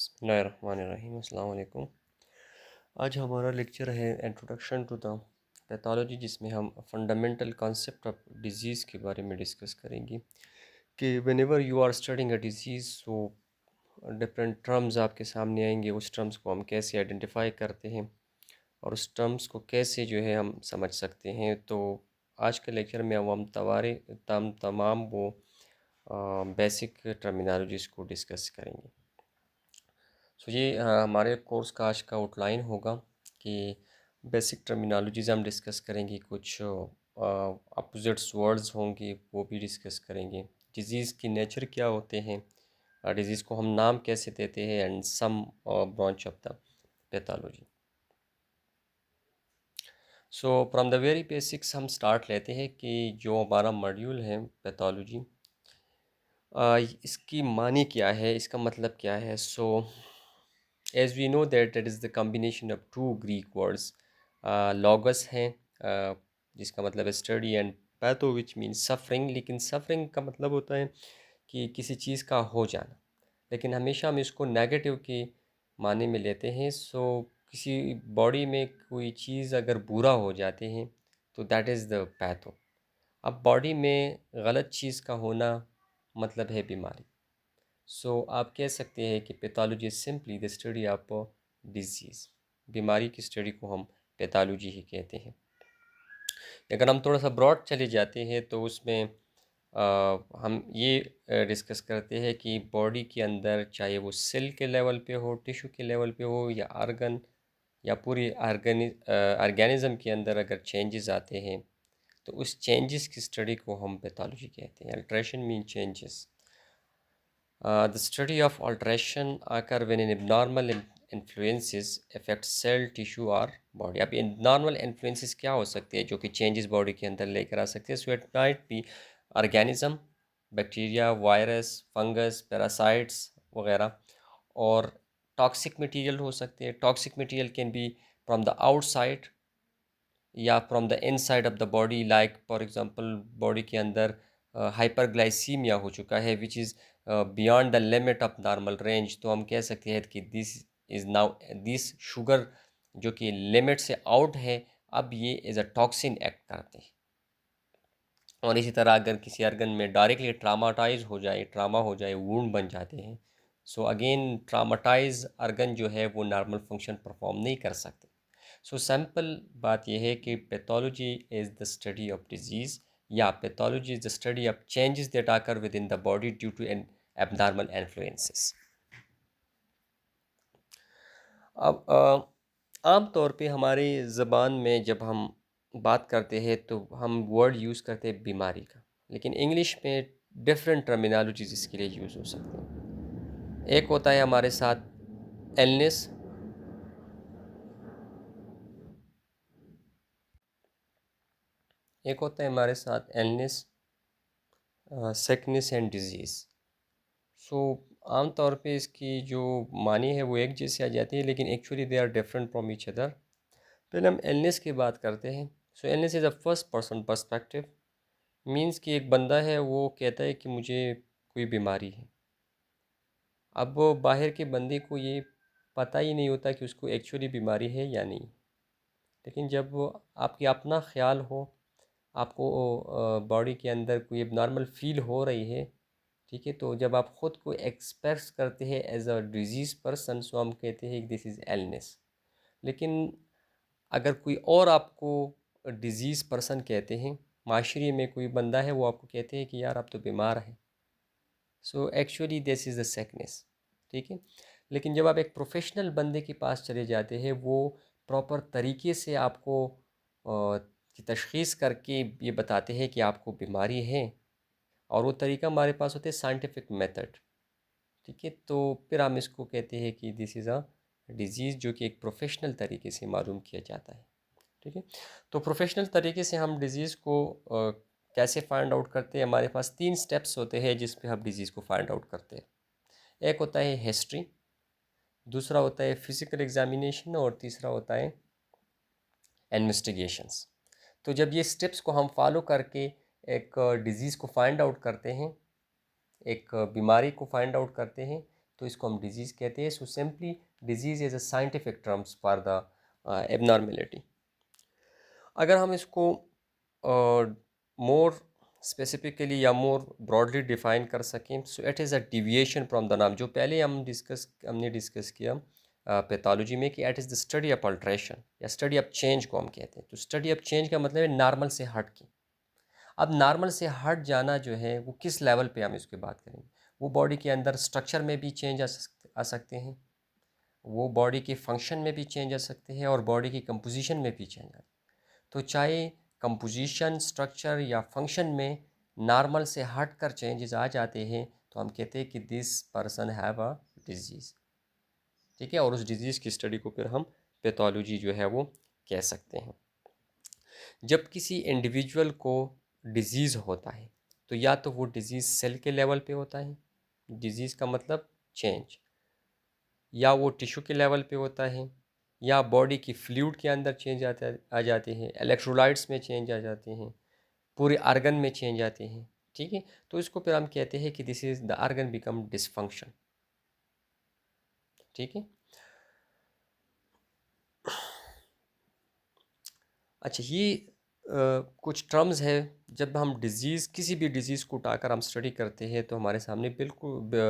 बिस्मिल्लाहिर्रहमानिर्रहीम अस्सलाम वालेकुम। आज हमारा लेक्चर है इंट्रोडक्शन टू द पैथोलॉजी, जिसमें हम फंडामेंटल कॉन्सेप्ट ऑफ डिजीज़ के बारे में डिस्कस करेंगे कि whenever you are studying a disease, so different terms आपके सामने आएंगे। उस टर्म्स को हम कैसे आइडेंटिफाई करते हैं और उस टर्म्स को कैसे जो है हम समझ सकते हैं। तो आज के लेक्चर में हम तमाम वो बेसिक टर्मिनोलॉजीज़ को डिस्कस करेंगे। सो ये हमारे कोर्स का आज का आउटलाइन होगा कि बेसिक टर्मिनोलॉजीज़ हम डिस्कस करेंगे, कुछ अपोजिट्स वर्ड्स होंगे वो भी डिस्कस करेंगे, डिज़ीज़ की नेचर क्या होते हैं, डिज़ीज़ को हम नाम कैसे देते हैं, and some branch of the pathology. So from the very basics हम स्टार्ट लेते हैं कि जो हमारा मॉड्यूल है पैथोलॉजी, इसकी मानी क्या है, इसका मतलब क्या है। सो as we know that it is the combination of two Greek words, logos है, जिसका मतलब है study, and patho which mean suffering. लेकिन सफरिंग का मतलब होता है कि किसी चीज़ का हो जाना, लेकिन हमेशा हम इसको नेगेटिव के माने में लेते हैं। सो किसी बॉडी में कोई चीज़ अगर बुरा हो जाते हैं तो दैट इज़ द पैथो। अब बॉडी में गलत चीज़ का होना मतलब है बीमारी। सो आप कह सकते हैं कि pathology is simply the study of disease. बीमारी की स्टडी को हम पैथोलॉजी ही कहते हैं। अगर हम थोड़ा सा ब्रॉड चले जाते हैं तो उसमें हम ये डिस्कस करते हैं कि बॉडी के अंदर, चाहे वो सेल के लेवल पे हो, टिश्यू के लेवल पे हो, या आर्गन, या पूरी ऑर्गेनिज्म के अंदर अगर चेंजेस आते हैं तो उस चेंजेस की स्टडी को हम पैथोलॉजी कहते हैं। Alteration mean changes. The study of alteration occur when an abnormal influences affect cell, tissue or body. अब abnormal influences क्या हो सकते हैं जो कि changes body के अंदर लेकर आ सकते हैं। So it might be organism, bacteria, virus, fungus, parasites वगैरह, और टॉक्सिक मटेरियल हो सकते हैं। Toxic material can be from the outside या from the inside of the body, like for example body के अंदर हाइपरग्लाइसीमिया हो चुका है which is beyond the limit of normal range, तो हम कह सकते हैं कि this is now this sugar जो कि लिमिट से आउट है, अब ये एज अ टॉक्सिन एक्ट करते हैं। और इसी तरह अगर किसी अर्गन में डायरेक्टली ट्रामा हो जाए, वूंड बन जाते हैं, सो अगेन ट्रामाटाइज अर्गन जो है वो नॉर्मल फंक्शन परफॉर्म नहीं कर सकते। सो सिंपल बात यह है कि pathology is the study of disease, या pathology is the study of changes that occur within the body due to an abnormal influences. अब आम तौर पे हमारी ज़बान में जब हम बात करते हैं तो हम वर्ड यूज़ करते हैं बीमारी का, लेकिन इंग्लिश में डिफरेंट टर्मिनोलॉजीज इसके लिए यूज़ हो सकते हैं। एक होता है हमारे साथ इलनेस, एक होता है हमारे साथ इलनेस, सिकनेस एंड डिजीज़। सो आम तौर पे इसकी जो मानी है वो एक जैसी आ जाती है, लेकिन actually they are different from each other. पहले हम इलनेस की बात करते हैं। So illness is a first person perspective, means कि एक बंदा है वो कहता है कि मुझे कोई बीमारी है। अब वो बाहर के बंदे को ये पता ही नहीं होता कि उसको एक्चुअली बीमारी है या नहीं, लेकिन जब वो आपकी अपना ख्याल हो, आपको बॉडी के अंदर कोई नॉर्मल फील हो रही है, ठीक है, तो जब आप ख़ुद को एक्सप्रेस करते हैं एज अ डिजीज़ पर्सन, सो हम कहते हैं दिस इज़ इलनेस। लेकिन अगर कोई और आपको डिजीज़ पर्सन कहते हैं, माशरे में कोई बंदा है वो आपको कहते हैं कि यार आप तो बीमार हैं, so actually this is the sickness, ठीक है। लेकिन जब आप एक प्रोफेशनल बंदे के पास चले जाते हैं, वो प्रॉपर तरीके से आपको की तशख़ीस करके ये बताते हैं कि आपको बीमारी है, और वो तरीका हमारे पास होते हैं साइंटिफिक मेथड, ठीक है। तो फिर हम इसको कहते हैं कि दिस इज़ अ डिज़ीज़, जो कि एक प्रोफेशनल तरीके से मालूम किया जाता है, ठीक है। तो प्रोफेशनल तरीके से हम डिज़ीज़ को कैसे फाइंड आउट करते हैं, हमारे पास 3 स्टेप्स होते हैं जिस पे हम डिज़ीज़ को फाइंड आउट करते हैं। एक होता है हिस्ट्री, दूसरा होता है फिज़िकल एग्जामिनेशन, और तीसरा होता है इन्वेस्टिगेशंस। तो जब ये स्टेप्स को हम फॉलो करके एक डिज़ीज़ को फाइंड आउट करते हैं, एक बीमारी को फाइंड आउट करते हैं, तो इसको हम डिजीज़ कहते हैं। So simply disease is a scientific terms for the abnormality. अगर हम इसको मोर स्पेसिफिकली या मोर ब्रॉडली डिफाइन कर सकें, so it is a deviation from the नाम, जो पहले हमने डिस्कस किया पैथोलॉजी में, कि it is the study of alteration या स्टडी ऑफ चेंज को हम कहते हैं। तो स्टडी ऑफ चेंज का मतलब है नॉर्मल से हट के। अब नॉर्मल से हट जाना जो है वो किस लेवल पे हम इसकी बात करेंगे। वो बॉडी के अंदर स्ट्रक्चर में भी चेंज आ सकते हैं, वो बॉडी के फंक्शन में भी चेंज आ सकते हैं, और बॉडी की कंपोजिशन में भी चेंज आ। तो चाहे कंपोजिशन, स्ट्रक्चर या फंक्शन में नॉर्मल से हट कर चेंजेस आ जाते हैं, तो हम कहते हैं कि this person have a disease. ठीक है, और उस डिजीज़ की स्टडी को फिर हम पैथोलॉजी जो है वो कह सकते हैं। जब किसी इंडिविजुअल को डिजीज़ होता है, तो या तो वो डिजीज़ सेल के लेवल पे होता है, डिजीज़ का मतलब चेंज, या वो टिश्यू के लेवल पे होता है, या बॉडी की फ्लूइड के अंदर चेंज आ जाते हैं, इलेक्ट्रोलाइट्स में चेंज आ जाते हैं, पूरे आर्गन में चेंज आते हैं। ठीक है, तो इसको फिर हम कहते हैं कि this is the organ become dysfunction. ठीक है। अच्छा, ये कुछ टर्म्स है। जब हम डिज़ीज़, किसी भी डिज़ीज़ को उठाकर हम स्टडी करते हैं, तो हमारे सामने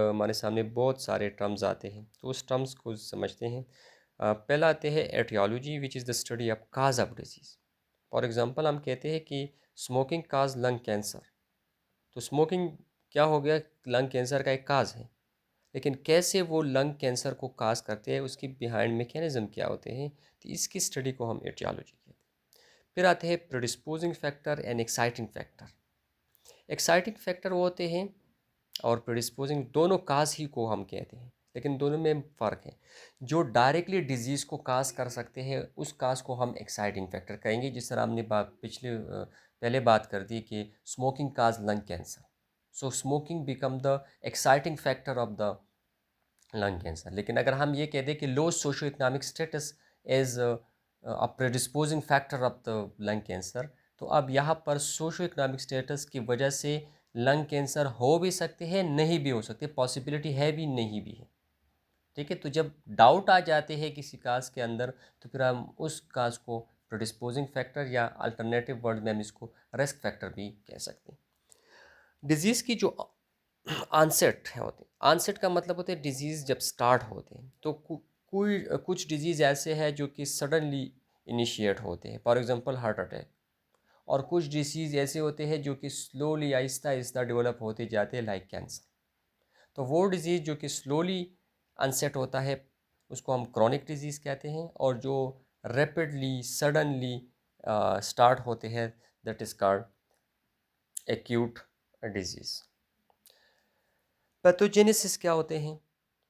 हमारे सामने बहुत सारे टर्म्स आते हैं। तो उस टर्म्स को समझते हैं। पहला आते हैं etiology, which is the study of cause of disease. For example हम कहते हैं कि स्मोकिंग काज लंग कैंसर। तो स्मोकिंग क्या हो गया, लंग कैंसर का एक काज है। लेकिन कैसे वो लंग कैंसर को काज करते हैं, उसकी बिहाइंड मैकेनिज्म क्या होते हैं, तो इसकी स्टडी को हम एटियोलॉजी कहते हैं। फिर आते हैं predisposing factor and exciting factor. Exciting factor वो होते हैं, और प्रोडिस्पोजिंग, दोनों काज ही को हम कहते हैं, लेकिन दोनों में फ़र्क है। जो डायरेक्टली डिजीज़ को काज कर सकते हैं, उस काज को हम एक्साइटिंग फैक्टर कहेंगे। जिस तरह हमने पहले बात कर दी कि smoking cause lung cancer, so smoking become the exciting factor of the lung cancer. लेकिन अगर हम ये कह दें कि low socio economic status is a predisposing factor of the lung cancer, तो अब यहाँ पर सोशो इकोनॉमिक स्टेटस की वजह से लंग कैंसर हो भी सकते हैं, नहीं भी हो सकते, पॉसिबिलिटी है भी, नहीं भी है। ठीक है, तो जब डाउट आ जाते हैं किसी काज के अंदर, तो फिर हम उस काज को प्रोडिस्पोजिंग फैक्टर, या अल्टरनेटिव वर्ड में हम इसको रिस्क फैक्टर भी कह सकते हैं। डिजीज़ की जो आंसेट है होते हैं, आंसेट का मतलब होता है डिजीज़ जब स्टार्ट होते हैं, तो कोई कुछ डिजीज़ ऐसे हैं जो कि सडनली इनिशिएट होते हैं, फॉर एग्जांपल हार्ट अटैक। और कुछ डिसीज़ ऐसे होते हैं जो कि स्लोली, आहिस्ता आहिस्ता डेवलप होते जाते हैं, लाइक कैंसर। तो वो डिज़ीज़ जो कि स्लोली अनसेट होता है, उसको हम क्रॉनिक डिजीज़ कहते हैं, और जो रैपिडली, सडनली स्टार्ट होते हैं, that is called acute disease. Pathogenesis क्या होते हैं?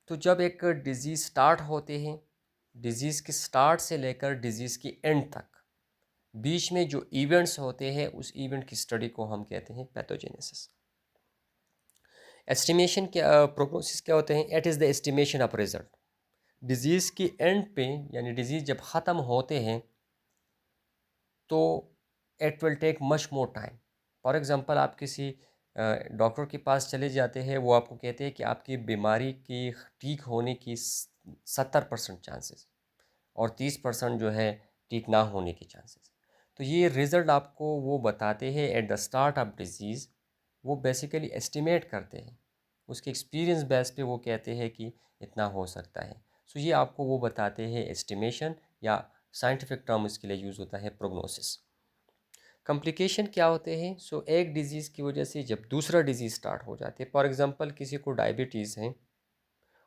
तो जब एक डिज़ीज़ स्टार्ट होते हैं, डिज़ीज़ के स्टार्ट से लेकर डिज़ीज़ की एंड तक बीच में जो इवेंट्स होते हैं, उस इवेंट की स्टडी को हम कहते हैं पैथोजेनेसिस। एस्टिमेशन क्या, प्रोग्नोसिस क्या होते हैं? It is the estimation of result. Disease की एंड पे, यानी डिज़ीज़ जब ख़त्म होते हैं, तो it will take much more time. For example, आप किसी डॉक्टर के पास चले जाते हैं, वो आपको कहते हैं कि आपकी बीमारी की ठीक होने की 70% चांसेस, और 30% जो है ठीक ना होने के चांसेस। तो ये रिज़ल्ट आपको वो बताते हैं at the start of disease. वो बेसिकली एस्टिमेट करते हैं, उसके एक्सपीरियंस बेस पे वो कहते हैं कि इतना हो सकता है। सो ये आपको वो बताते हैं एस्टिमेशन, या साइंटिफिक टर्म इसके लिए यूज़ होता है प्रोग्नोसिस। कॉम्प्लिकेशन क्या होते हैं? सो एक डिज़ीज़ की वजह से जब दूसरा डिज़ीज़ स्टार्ट हो जाते हैं, फॉर एग्जांपल किसी को डायबिटीज़ है,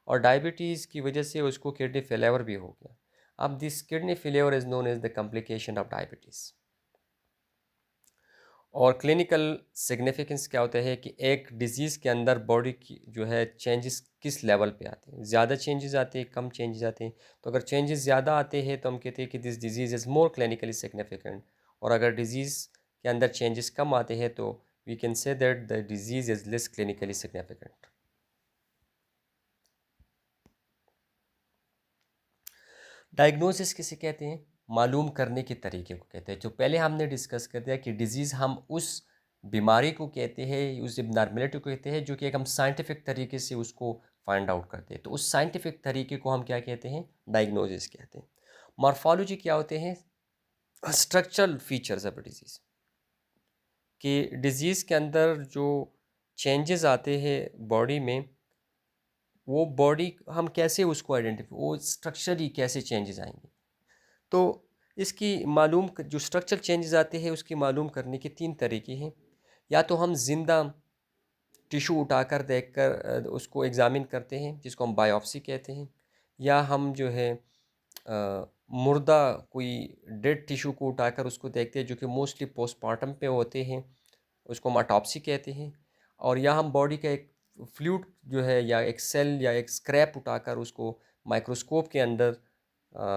और डायबिटीज़ की वजह से उसको किडनी फेलेवर भी हो गया। अब this kidney failure is known as the complication of diabetes. और क्लिनिकल सिग्निफिकेंस क्या होता है कि एक डिज़ीज़ के अंदर बॉडी की जो है चेंजेस किस लेवल पे आते हैं, ज़्यादा चेंजेस आते हैं, कम चेंजेस आते हैं। तो अगर चेंजेस ज़्यादा आते हैं, तो हम कहते हैं कि this disease is more clinically significant. और अगर डिज़ीज़ के अंदर चेंजेस कम आते हैं, तो we can say that the disease is less clinically significant. Diagnosis किसे कहते हैं? मालूम करने के तरीके को कहते हैं। जो पहले हमने डिस्कस कर दिया कि डिजीज़ हम उस बीमारी को कहते हैं, उस एबनॉर्मेलिटी को कहते हैं, जो कि एक हम साइंटिफिक तरीके से उसको फाइंड आउट करते हैं। तो उस साइंटिफिक तरीके को हम क्या कहते हैं, डायग्नोसिस कहते हैं। मॉर्फोलॉजी क्या होते हैं, स्ट्रक्चरल फीचर्स ऑफ डिजीज़, कि डिजीज़ के अंदर जो चेंजेस आते हैं बॉडी में, वो बॉडी हम कैसे उसको आइडेंटिफाई, वो स्ट्रक्चरली कैसे चेंजेस आएंगे। तो इसकी जो स्ट्रक्चरल चेंजेस आते हैं उसकी मालूम करने के तीन तरीके हैं। या तो हम जिंदा टिश्यू उठाकर देखकर उसको एग्ज़ामिन करते हैं, जिसको हम बायोप्सी कहते हैं। या हम जो है मुर्दा कोई डेड टिश्यू को उठाकर उसको देखते हैं, जो कि मोस्टली पोस्टमार्टम पे होते हैं, उसको हम ऑटोप्सी कहते हैं। और या हम बॉडी का एक फ्लूइड जो है, या एक सेल या एक स्क्रैप उठाकर उसको माइक्रोस्कोप के अंदर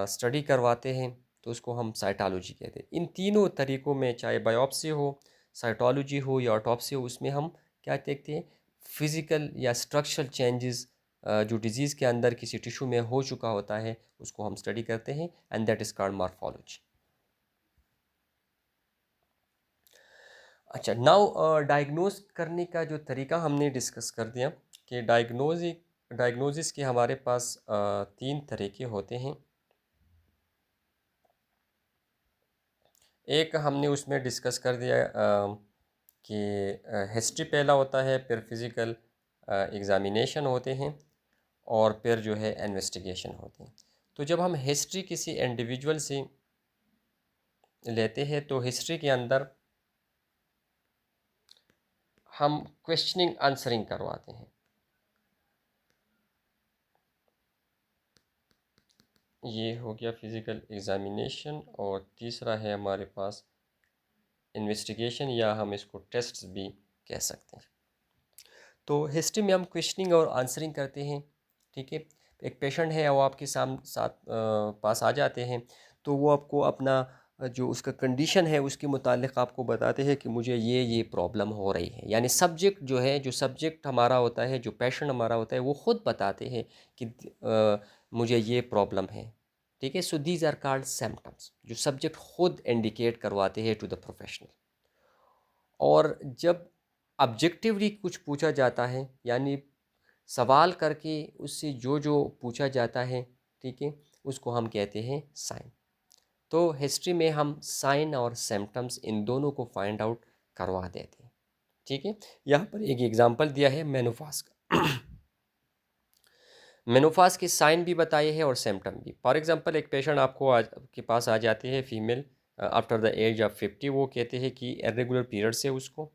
स्टडी करवाते हैं, तो उसको हम साइटोलॉजी कहते हैं। इन तीनों तरीक़ों में, चाहे बायोप्सी हो, साइटोलॉजी हो या ऑटोप्सी हो, उसमें हम क्या देखते हैं, फिज़िकल या स्ट्रक्चरल चेंजेस जो डिज़ीज़ के अंदर किसी टिश्यू में हो चुका होता है, उसको हम स्टडी करते हैं, and that is called morphology. अच्छा, नाउ डायग्नोज करने का जो तरीका हमने डिस्कस कर दिया, कि डायग्नोसिस के हमारे पास तीन तरीके होते हैं। एक हमने उसमें डिस्कस कर दिया कि हिस्ट्री पहला होता है, फिर फिज़िकल एग्ज़ामिनेशन होते हैं, और फिर जो है इन्वेस्टिगेशन होते हैं। तो जब हम हिस्ट्री किसी इंडिविजुअल से लेते हैं, तो हिस्ट्री के अंदर हम क्वेश्चनिंग आंसरिंग करवाते हैं। ये हो गया फिज़िकल एग्ज़ामिनेशन, और तीसरा है हमारे पास इन्वेस्टिगेशन, या हम इसको टेस्ट्स भी कह सकते हैं। तो हिस्ट्री में हम क्वेश्चनिंग और आंसरिंग करते हैं, ठीक है। एक पेशेंट है, वो आपके पास आ जाते हैं, तो वो आपको अपना जो उसका कंडीशन है उसके मुतालिक आपको बताते हैं कि मुझे ये प्रॉब्लम हो रही है। यानी सब्जेक्ट जो है, जो सब्जेक्ट हमारा होता है, जो पेशेंट हमारा होता है, वो ख़ुद बताते हैं कि मुझे ये प्रॉब्लम है, ठीक है। So these are called symptoms, जो सब्जेक्ट ख़ुद इंडिकेट करवाते हैं टू द प्रोफेशनल। और जब ऑब्जेक्टिवली कुछ पूछा जाता है, यानी सवाल करके उससे जो जो पूछा जाता है, ठीक है, उसको हम कहते हैं साइन। तो हिस्ट्री में हम साइन और सिम्टम्स इन दोनों को फाइंड आउट करवा देते हैं, ठीक है। यहाँ पर एक एग्जांपल दिया है मेनोपाज का। मेनोपाज के साइन भी बताए हैं और सिम्टम भी। फॉर एग्जांपल, एक पेशेंट आपके पास आ जाती है, female, after the age of 50। वो कहते हैं कि इरेगुलर पीरियड से उसको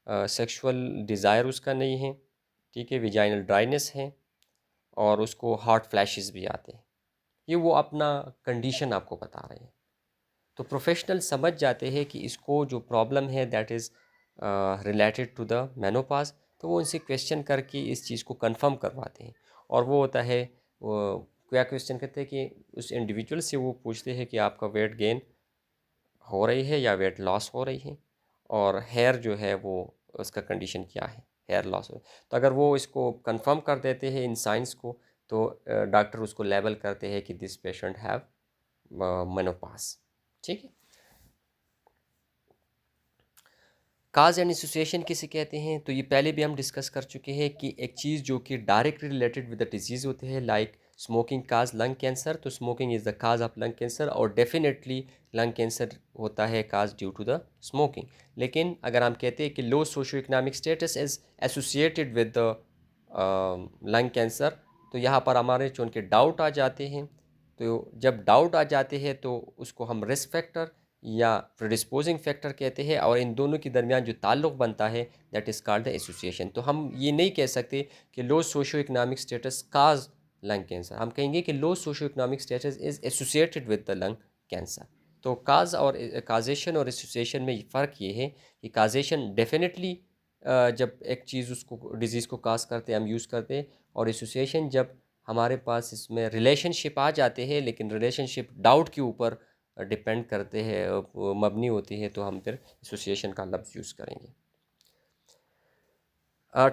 सेक्सुअल डिज़ायर उसका नहीं है, ठीक है, विजाइनल ड्राइनेस है, और उसको हॉट फ्लैशेस भी आते हैं। ये वो अपना कंडीशन आपको बता रहे हैं। तो प्रोफेशनल समझ जाते हैं कि इसको जो प्रॉब्लम है that is related to the menopause. तो वो उनसे क्वेश्चन करके इस चीज़ को कंफर्म करवाते हैं। और वो होता है, वो क्या क्वेश्चन करते हैं कि उस इंडिविजुअल से वो पूछते हैं कि आपका वेट गेन हो रही है या वेट लॉस हो रही है, और हेयर जो है वो उसका कंडीशन क्या है, हेयर लॉस हो। तो अगर वो इसको कंफर्म कर देते हैं इन साइंस को, तो डॉक्टर उसको लेबल करते हैं कि दिस पेशेंट हैव मेनोपाज, ठीक है। काज एंड एसोसिएशन किसे कहते हैं, तो ये पहले भी हम डिस्कस कर चुके हैं कि एक चीज़ जो कि directly related with the disease होते हैं, like smoking cause lung cancer. तो smoking is the cause of lung cancer, और डेफिनेटली लंग कैंसर होता है cause due to the smoking. लेकिन अगर हम कहते हैं कि low socio economic status is associated with the lung cancer, तो यहाँ पर हमारे चूँकि डाउट आ जाते हैं। तो जब डाउट आ जाते हैं तो उसको हम रिस्क फैक्टर या प्रिडिस्पोजिंग फैक्टर कहते हैं, और इन दोनों के दरमियान जो ताल्लुक़ बनता है that is called the association. तो हम ये नहीं कह सकते कि लो सोशो इकोनॉमिक स्टेटस काज लंग कैंसर, हम कहेंगे कि low socio economic status is associated with the lung cancer. तो काज और काजेशन और एसोसिएशन में फ़र्क ये है कि काजेशन डेफिनेटली जब एक चीज़ उसको डिज़ीज़ को काज करते हैं हम यूज़ करते हैं, और एसोसिएशन जब हमारे पास इसमें रिलेशनशिप आ जाते हैं, लेकिन रिलेशनशिप डाउट के ऊपर डिपेंड करते हैं, मबनी होती है, तो हम फिर एसोसिएशन का लफ्ज़ यूज़ करेंगे।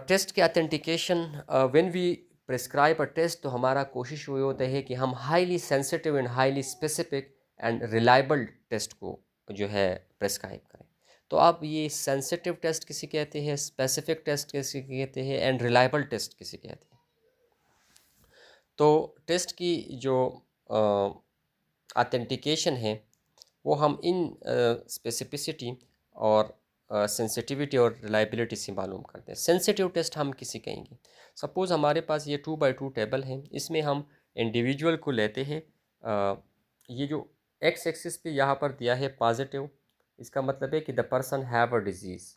टेस्ट के authentication, when we prescribe a test, तो हमारा कोशिश वो होता है कि हम highly sensitive and highly specific and reliable test को जो है प्रिस्क्राइब करें। तो आप ये सेंसिटिव टेस्ट किसे कहते हैं, स्पेसिफिक टेस्ट किसे कहते हैं, एंड रिलायबल टेस्ट किसे कहते हैं। तो टेस्ट की जो ऑथेंटिकेशन है वो हम इन स्पेसिफिसिटी और सेंसिटिविटी और रिलायबिलिटी से मालूम करते हैं। सेंसिटिव टेस्ट हम किसी कहेंगे, सपोज़ हमारे पास ये 2x2 टेबल है, इसमें हम इंडिविजुअल को लेते हैं। ये जो एक्स एक्सिस पे यहाँ पर दिया है पॉजिटिव, इसका मतलब है कि the person have a disease,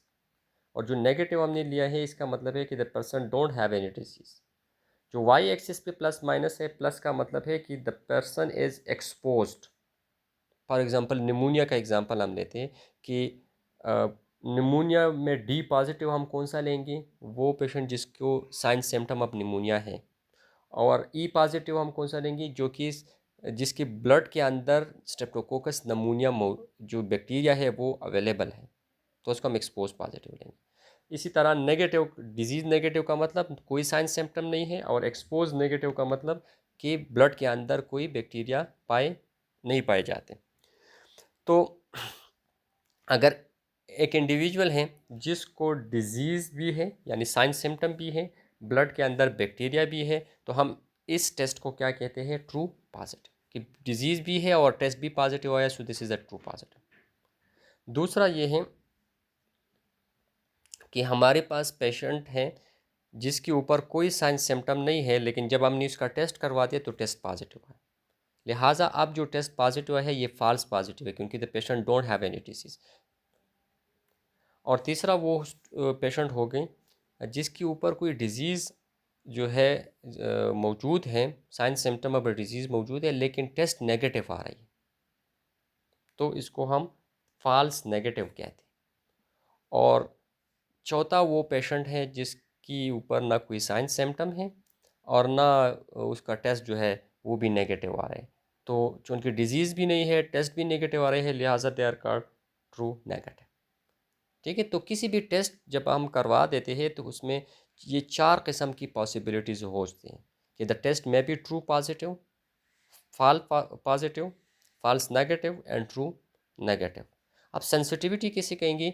और जो नेगेटिव हमने लिया है इसका मतलब है कि the person don't have any disease. जो वाई एक्सिस पे प्लस माइनस है, प्लस का मतलब है कि the person is exposed. For example pneumonia का एग्ज़ाम्पल हम लेते हैं कि निमोनिया में डी पॉजिटिव हम कौन सा लेंगे, वो पेशेंट जिसको साइन सिम्टम ऑफ निमोनिया है, और ई पॉजिटिव हम कौन सा लेंगे, जो कि जिसके ब्लड के अंदर स्ट्रेप्टोकोकस नमूनिया जो बैक्टीरिया है वो अवेलेबल है, तो उसको हम एक्सपोज पॉजिटिव लेंगे। इसी तरह नेगेटिव, डिजीज़ नेगेटिव का मतलब कोई साइन सिम्टम नहीं है, और एक्सपोज नेगेटिव का मतलब कि ब्लड के अंदर कोई बैक्टीरिया नहीं पाए जाते। तो अगर एक इंडिविजुअल है जिसको डिजीज़ भी है, यानी साइन सिम्टम भी है, ब्लड के अंदर बैक्टीरिया भी है, तो हम इस टेस्ट को क्या कहते हैं, ट्रू पॉजिटिव, कि डिजीज़ भी है और टेस्ट भी पॉजिटिव आया, so this is a true positive. दूसरा ये है कि हमारे पास पेशेंट है जिसके ऊपर कोई साइन सिम्टम नहीं है, लेकिन जब हमने उसका टेस्ट करवा दिया तो टेस्ट पॉजिटिव है, लिहाजा अब जो टेस्ट पॉजिटिव है ये फॉल्स पॉजिटिव है, क्योंकि the patient don't have any disease. और तीसरा वो पेशेंट हो गई जिसके ऊपर कोई डिज़ीज़ जो है मौजूद है, साइन सिम्टम ऑफ डिजीज़ मौजूद है, लेकिन टेस्ट नेगेटिव आ रही है, तो इसको हम फॉल्स नेगेटिव कहते हैं। और चौथा वो पेशेंट है जिसकी ऊपर ना कोई साइन सिम्टम है और ना उसका टेस्ट जो है वो भी नेगेटिव आ रहा है, तो चूँकि डिजीज़ भी नहीं है, टेस्ट भी नेगेटिव आ रहे हैं, लिहाजा they are called true negative. ठीक है, तो किसी भी टेस्ट जब हम करवा देते हैं तो उसमें ये 4 किस्म की पॉसिबिलिटीज़ होती हैं कि द टेस्ट में be true positive, false positive, false negative and true negative. अब सेंसिटिविटी किसे कहेंगे?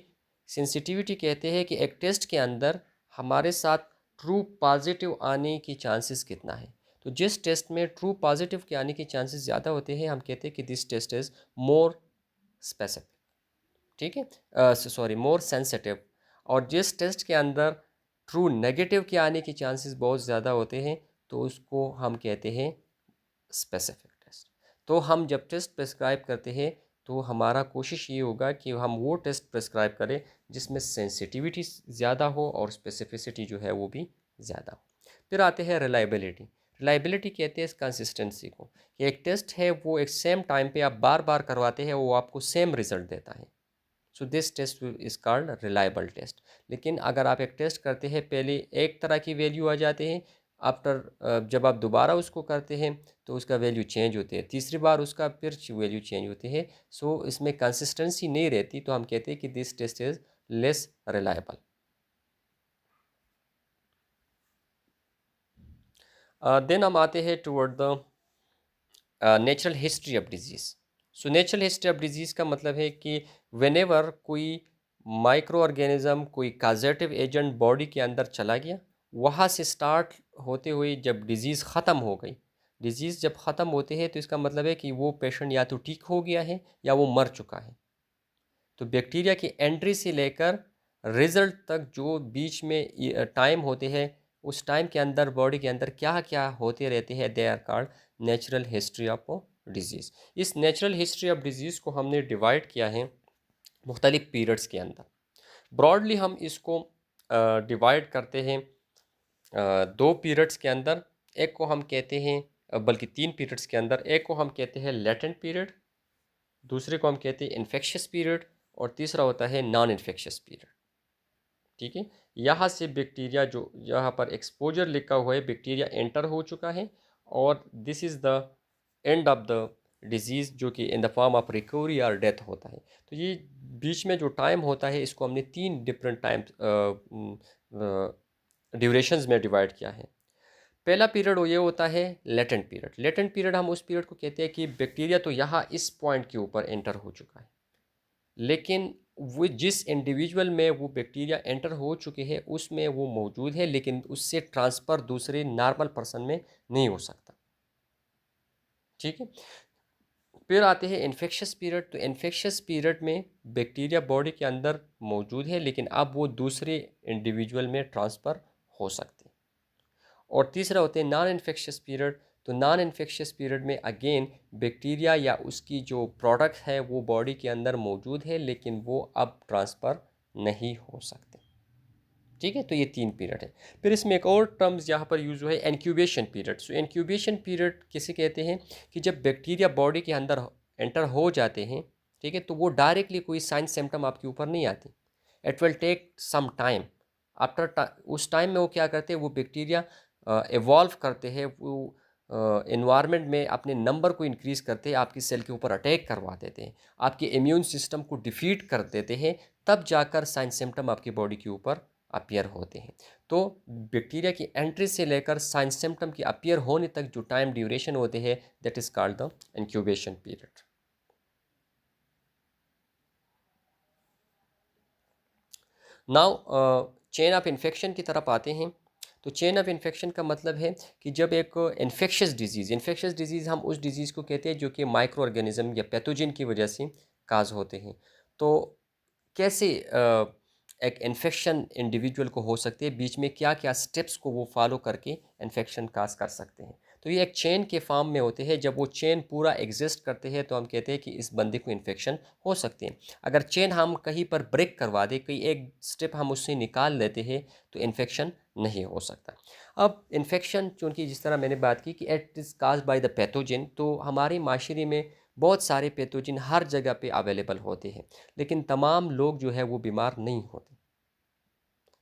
सेंसिटिविटी कहते हैं कि एक टेस्ट के अंदर हमारे साथ ट्रू पॉजिटिव आने की चांसेस कितना है। तो जिस टेस्ट में ट्रू पॉजिटिव के आने के चांसेस ज़्यादा होते हैं, हम कहते हैं कि this test is more specific. ठीक है, सॉरी, मोर सेंसिटिव। और जिस टेस्ट के अंदर ट्रू नेगेटिव के आने के चांसेस बहुत ज़्यादा होते हैं, तो उसको हम कहते हैं स्पेसिफिक टेस्ट। तो हम जब टेस्ट प्रिस्क्राइब करते हैं तो हमारा कोशिश ये होगा कि हम वो टेस्ट प्रिस्क्राइब करें जिसमें सेंसिटिविटी ज़्यादा हो और स्पेसिफिसिटी जो है वो भी ज़्यादा हो। फिर आते हैं रिलायबिलिटी। रिलायबिलिटी कहते हैं इस कंसिस्टेंसी को, कि एक टेस्ट है वो एक सेम टाइम पे आप बार बार करवाते हैं, वो आपको सेम रिजल्ट देता है, so this test is called reliable test. लेकिन अगर आप एक टेस्ट करते हैं, पहले एक तरह की वैल्यू आ जाते हैं, आफ्टर जब आप दोबारा उसको करते हैं तो उसका वैल्यू चेंज होते हैं, तीसरी बार उसका फिर वैल्यू चेंज होते हैं, सो इसमें कंसिस्टेंसी नहीं रहती, तो हम कहते हैं कि this test is less reliable. Then हम आते हैं toward the natural history of disease. So natural history of disease का मतलब है कि वेनेवर कोई माइक्रो ऑर्गेनिज्म, कोई काजेटिव एजेंट बॉडी के अंदर चला गया, वहाँ से स्टार्ट होते हुए जब डिज़ीज़ ख़त्म हो गई, डिज़ीज़ जब ख़त्म होते हैं तो इसका मतलब है कि वो पेशेंट या तो ठीक हो गया है या वो मर चुका है। तो बैक्टीरिया की एंट्री से लेकर रिजल्ट तक जो बीच में टाइम होते हैं, उस टाइम के अंदर बॉडी के अंदर क्या क्या होते रहते हैं, they are called natural history of disease. इस नेचुरल हिस्ट्री ऑफ डिजीज़ को हमने डिवाइड किया है मुख्तलिफ पीरियड्स के अंदर। ब्रॉडली हम इसको डिवाइड करते हैं दो पीरियड्स के अंदर। एक को हम कहते हैं बल्कि तीन पीरियड्स के अंदर, एक को हम कहते हैं लेटेंट पीरियड, दूसरे को हम कहते हैं इन्फेक्शियस पीरियड, और तीसरा होता है नॉन इन्फेक्शियस पीरियड। ठीक है, यहाँ से बैक्टीरिया, जो यहाँ पर एक्सपोजर लिखा हुआ है, बैक्टीरिया एंटर हो चुका है, और this is the end of the disease, जो कि इन द फॉर्म ऑफ रिकवरी और डेथ होता है। तो ये बीच में जो टाइम होता है, इसको हमने तीन डिफरेंट टाइम्स ड्यूरेशंस में डिवाइड किया है। पहला पीरियड ये होता है लेटेंट पीरियड। लेटेंट पीरियड हम उस पीरियड को कहते हैं कि बैक्टीरिया तो यहाँ इस पॉइंट के ऊपर एंटर हो चुका है, लेकिन वो जिस इंडिविजुअल में वो बैक्टीरिया एंटर हो चुके हैं उसमें वो मौजूद है, लेकिन उससे ट्रांसफ़र दूसरे नॉर्मल पर्सन में नहीं हो सकता। ठीक है। फिर आते हैं इन्फेक्शस पीरियड। तो इन्फेक्शस पीरियड में बैक्टीरिया बॉडी के अंदर मौजूद है, लेकिन अब वो दूसरे इंडिविजुअल में ट्रांसफ़र हो सकते हैं। और तीसरा होते हैं नॉन इन्फेक्शियस पीरियड। तो नॉन इन्फेक्शियस पीरियड में अगेन बैक्टीरिया या उसकी जो प्रोडक्ट है वो बॉडी के अंदर मौजूद है, लेकिन वो अब ट्रांसफ़र नहीं हो सकते। ठीक है, तो ये 3 पीरियड है। फिर इसमें एक और टर्म्स यहाँ पर यूज़ हुआ है, इंक्यूबेशन पीरियड। सो इंक्यूबेशन पीरियड किसे कहते हैं कि जब बैक्टीरिया बॉडी के अंदर एंटर हो जाते हैं, ठीक है, तो वो डायरेक्टली कोई साइन सिम्टम आपके ऊपर नहीं आती। It will take some time. After उस टाइम में वो क्या करते हैं, वो बैक्टीरिया इवॉल्व करते हैं, वो इन्वायरमेंट में अपने नंबर को इंक्रीज़ करते हैं, आपकी सेल के ऊपर अटैक करवा देते हैं, आपके इम्यून सिस्टम को डिफीट कर देते हैं, तब जाकर साइन सिम्टम आपकी बॉडी के ऊपर अपीयर होते हैं। तो बैक्टीरिया की एंट्री से लेकर साइन सिम्टम की अपीयर होने तक जो टाइम ड्यूरेशन होते हैं, that is called the incubation period. Now chain of infection की तरफ आते हैं। तो चेन ऑफ इन्फेक्शन का मतलब है कि जब एक इन्फेक्शियस डिजीज़ हम उस डिजीज़ को कहते हैं जो कि माइक्रो ऑर्गेनिज्म या पैथोजन की वजह से काज होते हैं। तो कैसे एक इन्फेक्शन इंडिविजुअल को हो सकती है, बीच में क्या क्या स्टेप्स को वो फॉलो करके इन्फेक्शन काज कर सकते हैं। तो ये एक चेन के फॉर्म में होते हैं। जब वो चेन पूरा एग्जिस्ट करते हैं तो हम कहते हैं कि इस बंदे को इन्फेक्शन हो सकती है। अगर चेन हम कहीं पर ब्रेक करवा दें, कहीं एक स्टेप हम उससे निकाल लेते हैं, तो इन्फेक्शन नहीं हो सकता। अब इन्फेक्शन चूँकि जिस तरह मैंने बात की कि it is cause by the pathogen, तो हमारे माशरे में बहुत सारे पैथोजन हर जगह पे अवेलेबल होते हैं, लेकिन तमाम लोग जो है वो बीमार नहीं होते।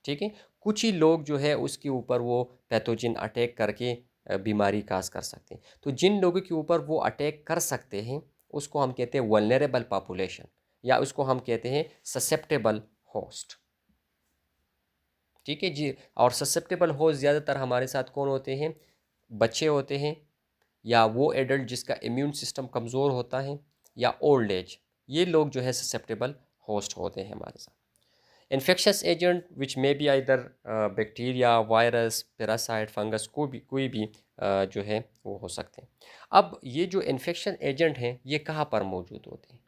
ठीक है, कुछ ही लोग जो है उसके ऊपर वो पैथोजन अटैक करके बीमारी काज कर सकते हैं। तो जिन लोगों के ऊपर वो अटैक कर सकते हैं उसको हम कहते हैं वल्नरेबल पॉपुलेशन, या उसको हम कहते हैं ससेप्टेबल होस्ट। ठीक है जी। और ससेप्टेबल होस्ट ज़्यादातर हमारे साथ कौन होते हैं? बच्चे होते हैं, या वो एडल्ट जिसका इम्यून सिस्टम कमज़ोर होता है, या ओल्ड एज। ये लोग जो है ससेप्टेबल होस्ट होते हैं हमारे साथ। Infectious agent which may be either bacteria, virus, parasite, fungus, कोई भी जो है वो हो सकते हैं। अब ये जो इन्फेक्शन एजेंट हैं ये कहाँ पर मौजूद होते हैं?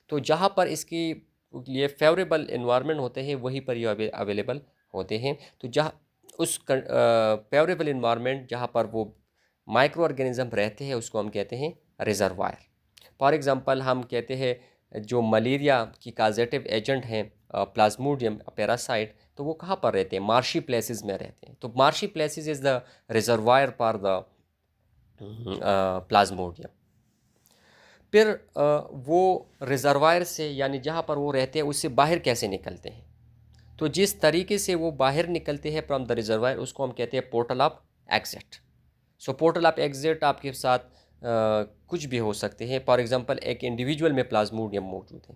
तो जहाँ पर इसकी लिए फेवरेबल इन्वायरमेंट होते हैं वहीं पर ये अवेलेबल होते हैं। तो जहाँ उस फेवरेबल इन्वायरमेंट जहाँ पर वो माइक्रो ऑर्गेनिज्म रहते हैं उसको हम कहते हैं रिजर्वायर। फॉर एग्जांपल हम कहते हैं जो मलेरिया की काजेटिव एजेंट हैं प्लाज्मोडियम पैरासाइट, तो वो कहाँ पर रहते हैं? मार्शी प्लेसेस में रहते हैं। तो marshy places is the reservoir for the Plasmodium. फिर वो रिजर्वायर से यानी जहाँ पर वो रहते हैं उससे बाहर कैसे निकलते हैं? तो जिस तरीके से वो बाहर निकलते हैं फ्रॉम द रिजर्वायर उसको हम कहते हैं portal of exit. So portal of exit आपके साथ कुछ भी हो सकते हैं। फॉर एग्जांपल एक इंडिविजुअल में प्लाज्मोडियम मौजूद है,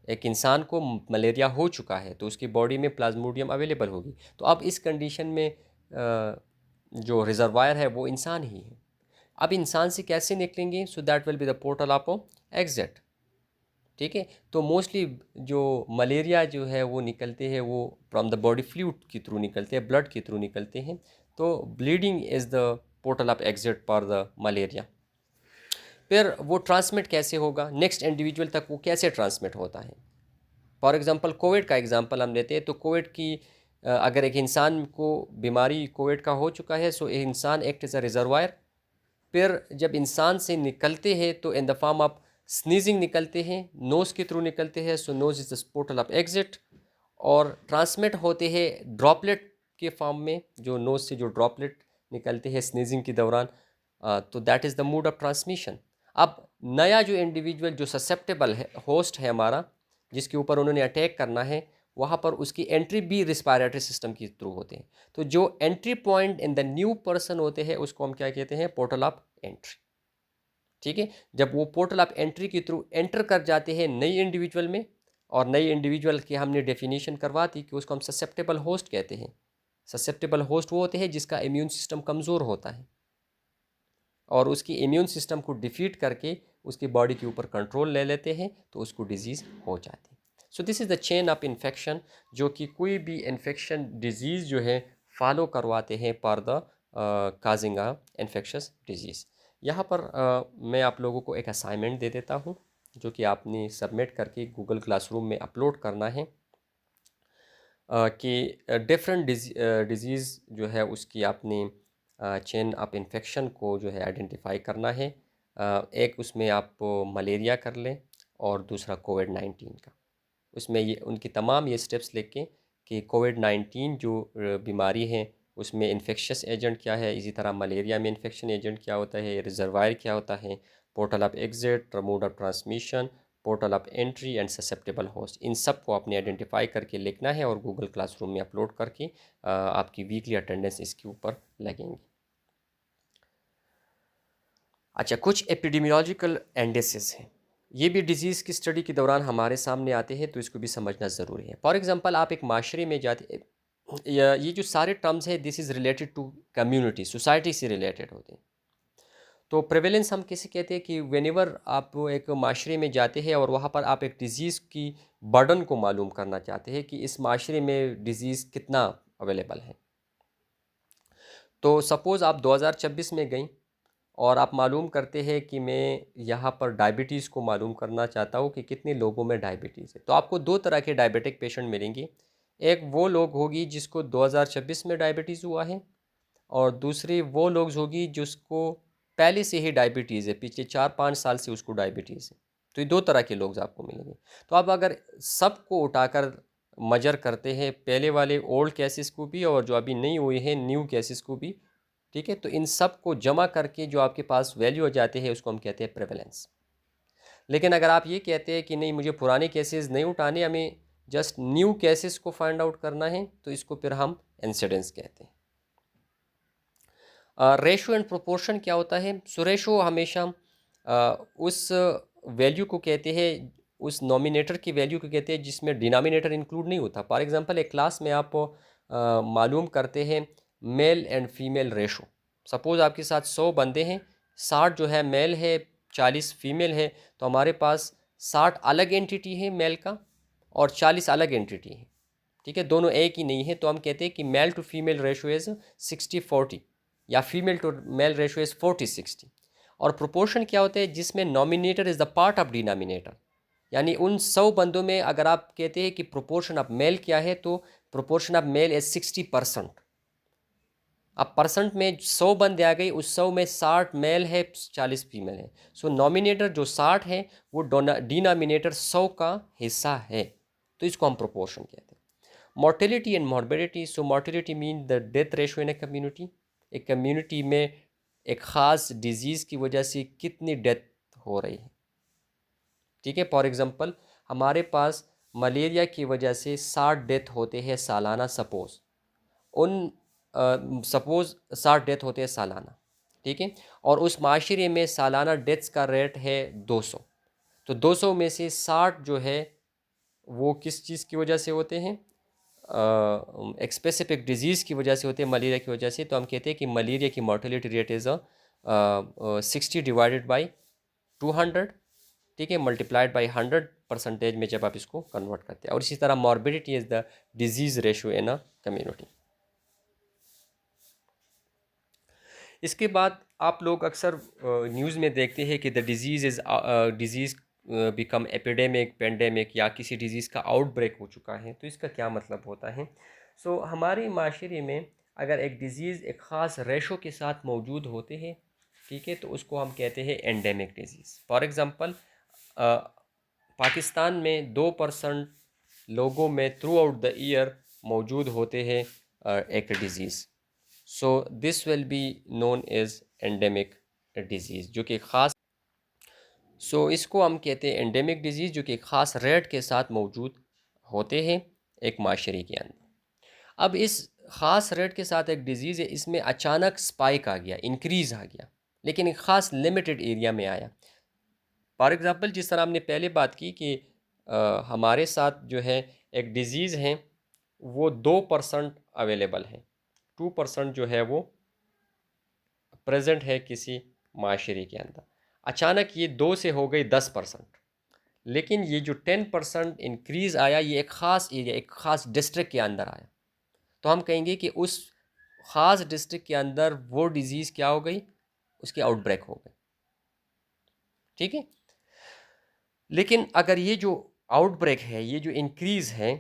एक इंसान को मलेरिया हो चुका है तो उसकी बॉडी में प्लाज्मोडियम अवेलेबल होगी। तो अब इस कंडीशन में जो रिजर्वायर है वो इंसान ही है। अब इंसान से कैसे निकलेंगे? सो that will be the portal of exit. ठीक है, तो मोस्टली जो मलेरिया जो है वो निकलते हैं वो फ्रॉम द बॉडी फ्लूइड के थ्रू निकलते हैं, ब्लड के थ्रू निकलते हैं। तो bleeding is the portal of exit for the malaria. फिर वो ट्रांसमिट कैसे होगा नेक्स्ट इंडिविजुअल तक, वो कैसे ट्रांसमिट होता है? फॉर एग्जांपल कोविड का एग्जांपल हम लेते हैं। तो कोविड की अगर एक इंसान को बीमारी कोविड का हो चुका है, सो एक इंसान एक्ट एज अ रिजर्वायर। फिर जब इंसान से निकलते हैं तो in the form of sneezing निकलते हैं, नोज़ के थ्रू निकलते हैं। So nose is the portal of exit. और ट्रांसमिट होते हैं ड्रॉपलेट के फॉर्म में, जो नोज़ से जो ड्रॉपलेट निकलते हैं स्नीजिंग के दौरान। तो that is the mode of transmission. अब नया जो इंडिविजुअल जो ससेप्टेबल है होस्ट है हमारा, जिसके ऊपर उन्होंने अटैक करना है, वहाँ पर उसकी एंट्री भी रिस्पायरेटरी सिस्टम के थ्रू होते हैं। तो जो entry point in the new person होते हैं उसको हम क्या कहते हैं? Portal of entry. ठीक है, जब वो पोर्टल ऑफ एंट्री के थ्रू एंटर कर जाते हैं नई इंडिविजुअल में, और नई इंडिविजुअल की हमने डेफिनेशन करवा दी कि उसको हम ससेप्टेबल होस्ट कहते हैं। ससेप्टेबल होस्ट वो होते हैं जिसका इम्यून सिस्टम कमज़ोर होता है, और उसकी इम्यून सिस्टम को डिफीट करके उसकी बॉडी के ऊपर कंट्रोल ले लेते हैं, तो उसको डिजीज़ हो जाती है। So this is the chain of infection, जो कि कोई भी इन्फेक्शन डिजीज़ जो है फॉलो करवाते हैं for the causing a infectious disease. यहाँ पर मैं आप लोगों को एक असाइनमेंट दे देता हूँ जो कि आपने सबमिट करके गूगल क्लासरूम में अपलोड करना है कि डिफरेंट डिजीज़ जो है उसकी आपने चेन ऑफ इन्फेक्शन को जो है आइडेंटिफाई करना है। एक उसमें आप मलेरिया कर लें और दूसरा कोविड-19 का। उसमें ये उनकी तमाम ये स्टेप्स लेके कि कोविड-19 जो बीमारी है उसमें इन्फेक्शियस एजेंट क्या है, इसी तरह मलेरिया में इन्फेक्शन एजेंट क्या होता है, रिजर्वायर क्या होता है, portal of exit, mode of transmission, portal of entry and susceptible host, इन सब को आपने आइडेंटिफाई करके लिखना है और गूगल क्लासरूम में अपलोड करके आपकी वीकली अटेंडेंस इसके ऊपर लगेंगी। अच्छा, कुछ एपिडेमियोलॉजिकल एंडेसिस हैं। ये भी डिजीज़ की स्टडी के दौरान हमारे सामने आते हैं, तो इसको भी समझना ज़रूरी है। फॉर एग्ज़ाम्पल आप एक माशरे में जाते, ये जो सारे टर्म्स हैं this is related to community, society से रिलेटेड होते हैं। तो प्रेवलेंस हम किसे कहते हैं कि व्हेनेवर आप एक माशरे में जाते हैं और वहाँ पर आप एक डिज़ीज़ की बर्डन को मालूम करना चाहते हैं कि इस माशरे में डिज़ीज़ कितना अवेलेबल है। तो सपोज़ आप 2026 में गई और आप मालूम करते हैं कि मैं यहाँ पर डायबिटीज़ को मालूम करना चाहता हूँ कि कितने लोगों में डायबिटीज़ है। तो आपको दो तरह के डायबिटिक पेशेंट मिलेंगे। एक वो लोग होगी जिसको 2026 में डायबिटीज़ हुआ है और दूसरी वो लोग होगी जिसको पहले से ही डायबिटीज़ है, पिछले 4-5 साल से उसको डायबिटीज़ है। तो ये दो तरह के लोग आपको मिलेंगे। तो आप अगर सबको उठाकर मजर करते हैं, पहले वाले ओल्ड केसेस को भी और जो अभी नहीं हुए हैं न्यू केसेस को भी, ठीक है, तो इन सब को जमा करके जो आपके पास वैल्यू हो जाते हैं उसको हम कहते हैं प्रेवलेंस। लेकिन अगर आप ये कहते हैं कि नहीं मुझे पुराने केसेस नहीं उठाने, हमें जस्ट न्यू केसेस को फाइंड आउट करना है, तो इसको फिर हम इंसिडेंस कहते हैं। रेशो एंड प्रोपोर्शन क्या होता है? सो रेशो हमेशा उस वैल्यू को कहते हैं, उस नॉमिनेटर की वैल्यू को कहते हैं जिसमें डिनोमिनेटर इंक्लूड नहीं होता। फॉर एग्जांपल एक क्लास में आप मालूम करते हैं male and female ratio. Suppose आपके साथ 100 बंदे हैं, 60 जो है मेल है, 40 फीमेल है, तो हमारे पास 60 अलग एंटिटी है मेल का और 40 अलग एंटिटी है, ठीक है, दोनों एक ही नहीं है। तो हम कहते हैं कि male to female ratio is 60-40 या female to male ratio is 40-60। और प्रोपोर्शन क्या होता है? जिसमें nominator is the part of denominator, यानी उन 100 बंदों में अगर आप कहते हैं कि प्रोपोर्शन ऑफ मेल क्या है, तो प्रोपोर्शन ऑफ मेल इज 60%। अब परसेंट में 100 बंदे आ गई, उस 100 में 60 मेल है, 40 फीमेल है। सो नॉमिनेटर जो 60 है वो डिनोमिनेटर 100 का हिस्सा है, तो इसको हम प्रोपोर्शन कहते हैं। Mortality and morbidity. So mortality mean the death ratio in a community. एक कम्युनिटी में एक ख़ास डिजीज़ की वजह से कितनी डेथ हो रही है, ठीक है। फॉर एग्ज़ाम्पल हमारे पास मलेरिया की वजह से 60 डेथ होते हैं सालाना, उन सपोज़ 60 डेथ होते हैं सालाना, ठीक है, और उस माशरे में सालाना डेथ्स का रेट है 200। तो 200 में से 60 जो है वो किस चीज़ की वजह से होते हैं? एक स्पेसिफिक डिजीज़ की वजह से होते हैं, मलेरिया की वजह से। तो हम कहते हैं कि मलेरिया की mortality rate is 60 divided by 200, ठीक है, मल्टीप्लाइड बाई 100% में जब आप इसको कन्वर्ट करते हैं। और इसी तरह morbidity is the disease ratio in a community. इसके बाद आप लोग अक्सर न्यूज़ में देखते हैं कि the disease become epidemic, pandemic, या किसी डिज़ीज़ का आउटब्रेक हो चुका है। तो इसका क्या मतलब होता है? सो हमारे माशरे में अगर एक डिज़ीज़ एक ख़ास रेशो के साथ मौजूद होते हैं, ठीक है, तो उसको हम कहते हैं endemic disease. For example Pakistan में 2% लोगों में थ्रू आउट द ईयर मौजूद होते हैं एक disease. So this will be known as endemic disease, जो कि ख़ास, इसको हम कहते हैं एंडेमिक डिजीज़, जो कि ख़ास रेट के साथ मौजूद होते हैं एक माशरे के अंदर। अब इस ख़ास रेट के साथ एक डिज़ीज़ है, इसमें अचानक स्पाइक आ गया, इंक्रीज़ आ गया, लेकिन एक ख़ास लिमिटेड एरिया में आया। फॉर एग्ज़ाम्पल जिस तरह हमने पहले बात की कि हमारे साथ जो है एक डिज़ीज़ है वो 2% अवेलेबल है, 2% जो है वो प्रेजेंट है किसी माशरे के अंदर। अचानक ये 2 से हो गई 10%, लेकिन ये जो 10% इंक्रीज़ आया ये एक ख़ास एरिया, एक ख़ास डिस्ट्रिक्ट के अंदर आया। तो हम कहेंगे कि उस ख़ास डिस्ट्रिक्ट के अंदर वो डिज़ीज़ क्या हो गई, उसके आउटब्रेक हो गए, ठीक है। लेकिन अगर ये जो आउटब्रेक है, ये जो इंक्रीज़ है,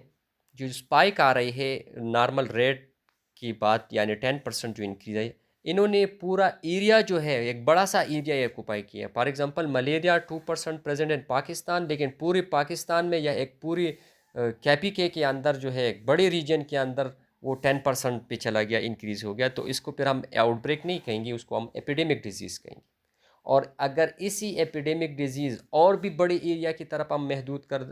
जो स्पाइक आ रही है नॉर्मल रेट की बात, यानी 10% जो इंक्रीज़ है, इन्होंने पूरा एरिया जो है, एक बड़ा सा एरिया ऑक्यूपाई किया। For example malaria 2% present in Pakistan, लेकिन पूरे पाकिस्तान में या एक पूरी कैपीके के अंदर जो है, एक बड़े रीजन के अंदर वो 10% पे चला गया, इंक्रीज़ हो गया। तो इसको फिर हम आउटब्रेक नहीं कहेंगे, उसको हम एपिडेमिक डिजीज़ कहेंगे। और अगर इसी एपिडेमिक डिजीज़ और भी बड़े एरिया की तरफ हम महदूद कर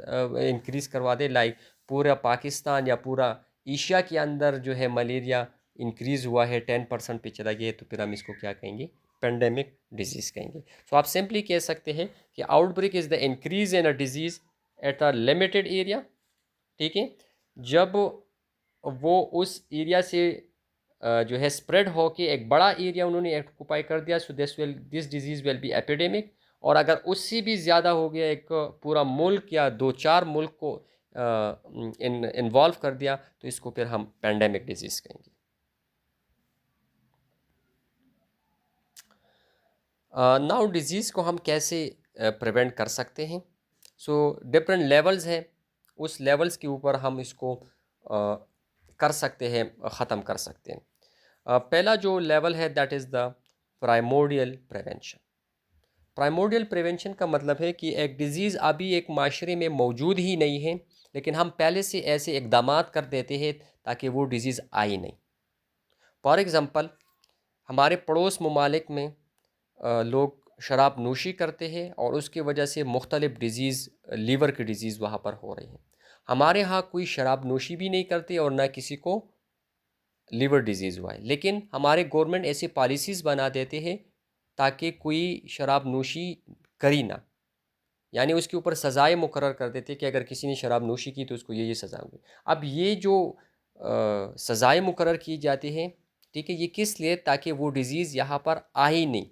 इंक्रीज़ करवा दें, लाइक पूरा पाकिस्तान या पूरा एशिया के अंदर जो है मलेरिया इंक्रीज़ हुआ है, 10% पे चला गया, तो फिर हम इसको क्या कहेंगे, पेंडेमिक डिजीज़ कहेंगे। तो आप सिंपली कह सकते हैं कि outbreak is the increase in a disease at a limited area, ठीक है, जब वो उस एरिया से जो है स्प्रेड हो के एक बड़ा एरिया उन्होंने ऑक्यूपाई कर दिया, so this disease will B epidemic. और अगर उससे भी ज़्यादा हो गया, एक पूरा मुल्क या दो चार मुल्क को इन्वॉल्व कर दिया, तो इसको फिर हम पेंडेमिक डिजीज़ कहेंगे। नाउ डिजीज़ को हम कैसे प्रिवेंट कर सकते हैं? सो डिफरेंट लेवल्स हैं, उस लेवल्स के ऊपर हम इसको कर सकते हैं, ख़त्म कर सकते हैं। पहला जो लेवल है that is the primordial prevention. Primordial prevention का मतलब है कि एक डिज़ीज़ अभी एक माशरे में मौजूद ही नहीं है, लेकिन हम पहले से ऐसे इक़दामात कर देते हैं ताकि वो डिज़ीज़ आई नहीं। फॉर एग्ज़ाम्पल हमारे पड़ोस ममालिक में लोग शराब नोशी करते हैं और उसकी वजह से मुख्तलिफ़ डिज़ीज़, लीवर की डिज़ीज़ वहाँ पर हो रही है। हमारे यहाँ कोई शराब नोशी भी नहीं करते और ना किसी को लीवर डिजीज़ हुआ है, लेकिन हमारे गवर्नमेंट ऐसी पॉलिसीज़ बना देते हैं ताकि कोई शराब नोशी करी ना, यानी उसके ऊपर सज़ाएँ मुकर्रर कर देते हैं कि अगर किसी ने शराब नोशी की तो उसको ये सज़ा होगी। अब ये जो सज़ाएँ मुकर्रर की जाती हैं, ठीक है, ये किस लिए, ताकि वो डिज़ीज़ यहाँ पर आ ही नहीं,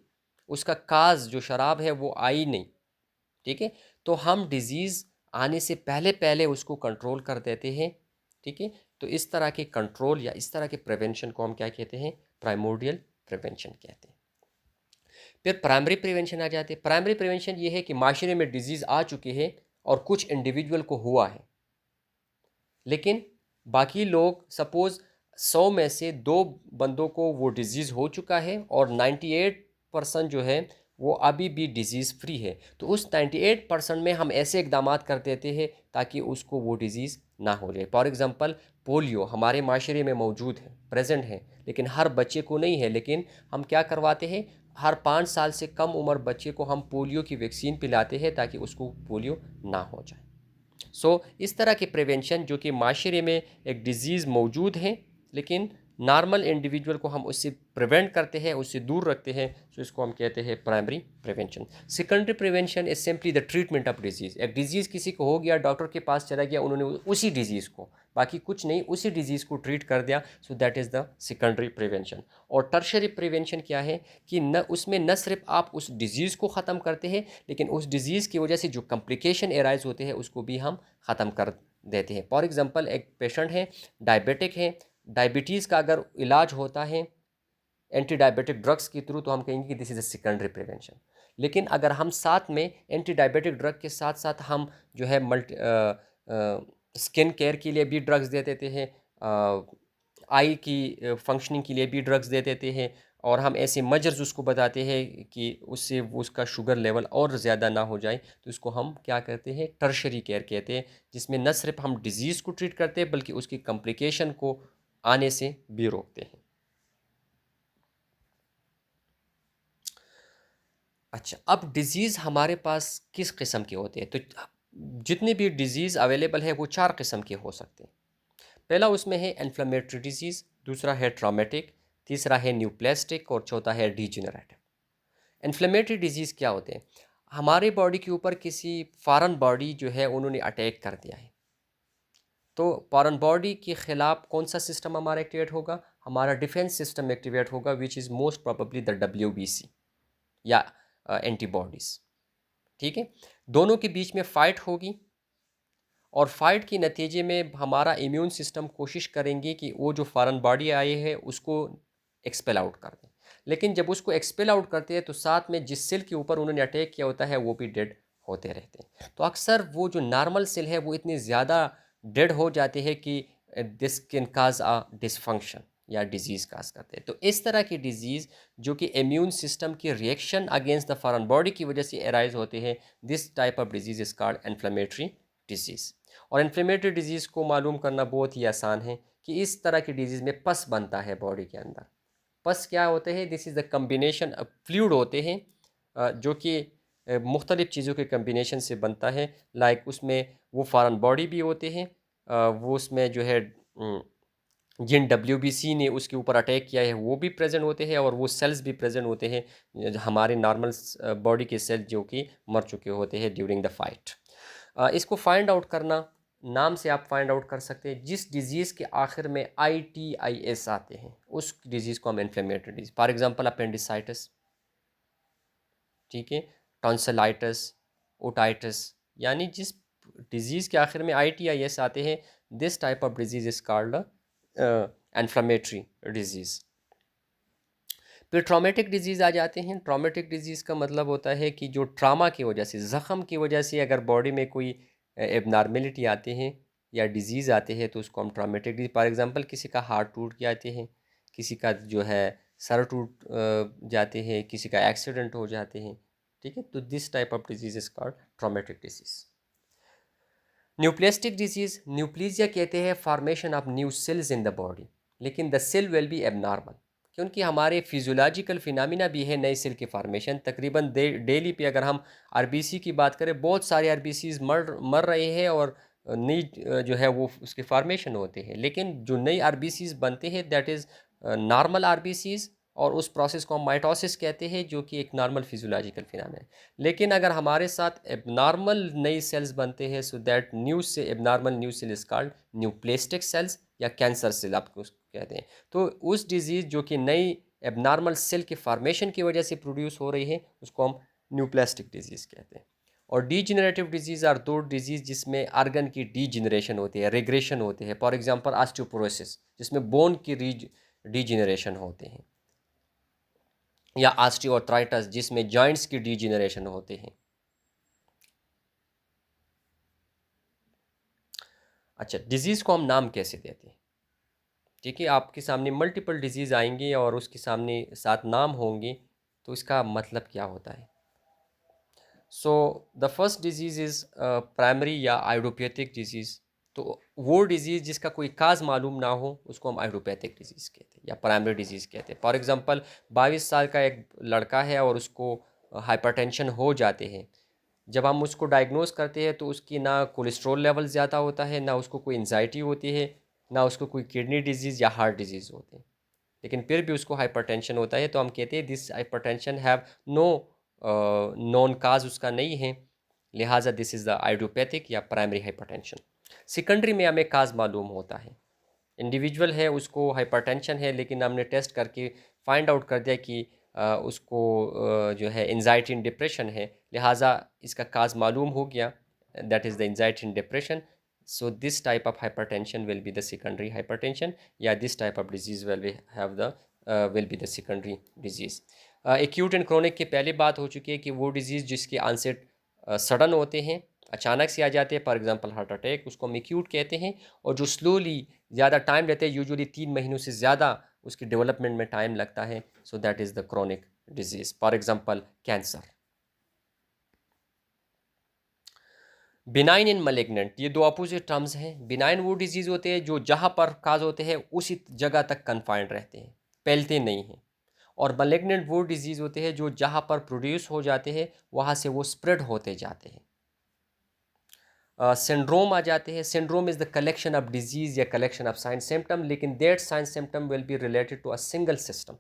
उसका काज़ जो शराब है वो आई नहीं, ठीक है। तो हम डिज़ीज़ आने से पहले पहले उसको कंट्रोल कर देते हैं, ठीक है। तो इस तरह के कंट्रोल या इस तरह के प्रिवेंशन को हम क्या कहते हैं, प्राइमोर्डियल प्रिवेंशन कहते हैं। फिर प्राइमरी प्रिवेंशन आ जाते हैं। प्राइमरी प्रिवेंशन ये है कि माशरे में डिजीज़ आ चुके हैं और कुछ इंडिविजुअल को हुआ है, लेकिन बाकी लोग, सपोज़ 100 में से 2 बंदों को वो डिज़ीज़ हो चुका है और 98% जो है वो अभी भी डिज़ीज़ फ्री है, तो उस 98% में हम ऐसे इक़दामात कर देते हैं ताकि उसको वो डिज़ीज़ ना हो जाए। फॉर एग्ज़ाम्पल पोलियो हमारे माशरे में मौजूद है, प्रेजेंट है, लेकिन हर बच्चे को नहीं है, लेकिन हम क्या करवाते हैं, हर 5 साल से कम उम्र बच्चे को हम पोलियो की वैक्सीन पिलाते हैं ताकि उसको पोलियो ना हो जाए। इस तरह के प्रिवेंशन जो कि माशरे में एक डिज़ीज़ मौजूद है, लेकिन नॉर्मल इंडिविजुअल को हम उससे प्रिवेंट करते हैं, उससे दूर रखते हैं, इसको हम कहते हैं primary prevention. Secondary prevention is simply the treatment of disease. एक डिज़ीज़ किसी को हो गया, डॉक्टर के पास चला गया, उन्होंने उसी डिज़ीज़ को, बाकी कुछ नहीं, उसी डिज़ीज़ को ट्रीट कर दिया, so that is the secondary prevention. और टर्शरी प्रिवेंशन क्या है कि न उसमें न सिर्फ आप उस डिज़ीज़ को ख़त्म करते हैं, लेकिन उस डिज़ीज़ की वजह से जो कम्प्लिकेशन एराइज होते हैं उसको भी हम ख़त्म कर देते हैं। फॉर एग्ज़ाम्पल एक पेशेंट है, डायबिटिक है, डायबिटीज़ का अगर इलाज होता है एंटी डायबिटिक ड्रग्स के थ्रू, तो हम कहेंगे कि this is a secondary prevention. लेकिन अगर हम साथ में एंटी डायबिटिक ड्रग के साथ साथ हम जो है स्किन केयर के लिए भी ड्रग्स दे देते हैं, आई की फंक्शनिंग के लिए भी ड्रग्स दे देते हैं, और हम ऐसे मजर्स उसको बताते हैं कि उससे उसका शुगर लेवल और ज़्यादा ना हो जाए, तो इसको हम क्या कहते हैं, टर्शरी केयर कहते हैं, जिसमें न सिर्फ हम डिज़ीज़ को ट्रीट करते हैं बल्कि उसकी कम्प्लिकेशन को आने से भी रोकते हैं। अच्छा, अब डिज़ीज़ हमारे पास किस किस्म के होते हैं? तो जितनी भी डिज़ीज़ अवेलेबल है वो 4 किस्म के हो सकते हैं। पहला उसमें है इन्फ्लेमेटरी डिजीज़, दूसरा है ट्रॉमेटिक, तीसरा है न्यूप्लास्टिक और चौथा है डिजेनरेटिव। इन्फ्लेमेटरी डिजीज़ क्या होते हैं? हमारे बॉडी के ऊपर किसी फॉरेन बॉडी जो है उन्होंने अटैक कर दिया है, तो फॉरेन बॉडी के ख़िलाफ़ कौन सा सिस्टम हमारा एक्टिवेट होगा? हमारा डिफेंस सिस्टम एक्टिवेट होगा, which is most probably the WBC या एंटीबॉडीज़, ठीक है। दोनों के बीच में फ़ाइट होगी और फाइट के नतीजे में हमारा इम्यून सिस्टम कोशिश करेंगे कि वो जो फॉरेन बॉडी आई है उसको एक्सपेल आउट कर दें। लेकिन जब उसको एक्सपेल आउट करते हैं तो साथ में जिस सेल के ऊपर उन्होंने अटैक किया होता है वो भी डेड होते रहते हैं। तो अक्सर वो जो नॉर्मल सेल है वो इतनी ज़्यादा डेड हो जाते हैं कि this can cause a dysfunction या डिजीज़ काज करते हैं। तो इस तरह की डिजीज़ जो कि इम्यून सिस्टम की reaction against the foreign body की वजह से अराइज होते हैं, this type of disease is called inflammatory disease. और इन्फ्लेमेटरी डिजीज़ को मालूम करना बहुत ही आसान है कि इस तरह की डिजीज़ में पस बनता है बॉडी के अंदर। पस क्या होते हैं? This is the combination fluid होते हैं जो कि मुख्तलिफ़ चीज़ों के कम्बिनेशन से बनता है। लाइक उसमें वो फॉरेन बॉडी भी होते हैं, वो उसमें जो है जिन डब्ल्यूबीसी ने उसके ऊपर अटैक किया है वो भी प्रेजेंट होते हैं, और वो सेल्स भी प्रेजेंट होते हैं हमारे नॉर्मल बॉडी के सेल जो कि मर चुके होते हैं ड्यूरिंग द फाइट। इसको फाइंड आउट करना, नाम से आप फाइंड आउट कर सकते हैं। जिस डिजीज़ के आखिर में ITIS आते हैं उस डिजीज़ को हम inflammatory disease, for example appendicitis, ठीक है, टॉन्सिलाइटिस, ओटाइटिस, यानी जिस डिजीज़ के आखिर में ITIS आते हैं, this type of disease is called inflammatory disease. फिर ट्रॉमेटिक डिजीज़ आ जाते हैं। ट्रॉमेटिक डिजीज़ का मतलब होता है कि जो ट्रामा की वजह से, ज़ख़म की वजह से अगर बॉडी में कोई एबनॉर्मेलिटी आते हैं या डिजीज़ आते हैं तो उसको हम ट्रॉमेटिक डिजीज़, फॉर एग्जांपल किसी का हार्ट टूट जाते हैं, किसी का जो है सर टूट जाते हैं, किसी का एक्सीडेंट हो जाते हैं, ठीक है, तो this type of disease is called traumatic disease. Neoplastic disease, neoplasia कहते हैं formation of new cells in the body, लेकिन the cell will be abnormal, क्योंकि हमारे फिजियोलॉजिकल फिनोमिना भी है नए सेल के फार्मेशन। तकरीबन डेली पे अगर हम आरबीसी की बात करें, बहुत सारे आरबीसीज मर मर रहे हैं और नई जो है वो उसके फार्मेशन होते हैं, लेकिन जो नई आरबीसीज बनते हैं दैट इज़ नॉर्मल आरबीसीज, और उस प्रोसेस को हम माइटोसिस कहते हैं जो कि एक नॉर्मल फिजियोलॉजिकल फिनोमिना है। लेकिन अगर हमारे साथ एबनॉर्मल नई सेल्स बनते हैं, सो दैट न्यू से abnormal new cell is called neoplastic cells या कैंसर सेल आपको कहते हैं। तो उस डिजीज़ जो कि नई एबनॉर्मल सेल के फॉर्मेशन की वजह से प्रोड्यूस हो रही है उसको हम न्यूप्लास्टिक डिजीज़ कहते हैं। और डीजेनरेटिव डिजीज़ आर दो डिजीज़ जिसमें आर्गन की डीजेनरेशन होती है, रेग्रेशन होते हैं। फॉर एग्जांपल ऑस्टियोपोरोसिस जिसमें बोन की डीजेनरेशन होते हैं, या ऑस्टियोआर्थराइटिस जिसमें जॉइंट्स की डीजेनरेशन होते हैं। अच्छा, डिजीज़ को हम नाम कैसे देते हैं? ठीक है, आपके सामने मल्टीपल डिजीज़ आएंगे और उसके सामने 7 नाम होंगे, तो इसका मतलब क्या होता है? So the first disease is primary या आइडियोपैथिक डिजीज़। तो वो डिजीज़ जिसका कोई काज मालूम ना हो उसको हम आइडियोपैथिक डिजीज़ कहते हैं या प्राइमरी डिजीज़ कहते हैं। फॉर एग्जांपल 22 साल का एक लड़का है और उसको हाइपरटेंशन हो जाते हैं। जब हम उसको डायग्नोज करते हैं तो उसकी ना कोलेस्ट्रॉल लेवल ज़्यादा होता है, ना उसको कोई एंजाइटी होती है, ना उसको कोई किडनी डिजीज़ या हार्ट डिजीज़ होते हैं, लेकिन फिर भी उसको हाइपरटेंशन होता है। तो हम कहते हैं this hypertension have no known cause उसका नहीं है, लिहाजा दिस इज़ द आइडियोपैथिक या प्राइमरी हाइपरटेंशन। सेकेंडरी में हमें काज मालूम होता है, इंडिविजुअल है उसको हाइपरटेंशन है लेकिन हमने टेस्ट करके फाइंड आउट कर दिया कि उसको जो है एंजाइटी एंड डिप्रेशन है, लिहाजा इसका काज मालूम हो गया, that is the anxiety and depression. So this type of hypertension will be the secondary hypertension, या this type of disease will be the secondary disease. Acute and chronic की पहले बात हो चुकी है कि वो डिजीज़ जिसके आंसेट सडन होते हैं, अचानक से आ जाते हैं, फॉर एग्जांपल हार्ट अटैक, उसको हम एक्यूट कहते हैं। और जो स्लोली ज़्यादा टाइम लेते हैं, यूजुअली 3 महीनों से ज़्यादा उसके डेवलपमेंट में टाइम लगता है, so that is the chronic disease, for example cancer. Benign and malignant, ये दो अपोजिट टर्म्स हैं। बिनाइन वो डिजीज़ होते हैं जो जहाँ पर काज होते हैं उसी जगह तक कन्फाइंड रहते हैं, फैलते नहीं हैं। और मलिग्नेंट वो डिजीज़ होते हैं जो जहाँ पर प्रोड्यूस हो जाते हैं वहाँ से वो स्प्रेड होते जाते हैं। सिंड्रोम आ जाते हैं। Syndrome is the collection of disease या कलेक्शन ऑफ साइन सिम्टम, लेकिन that sign symptom will be related to a single system.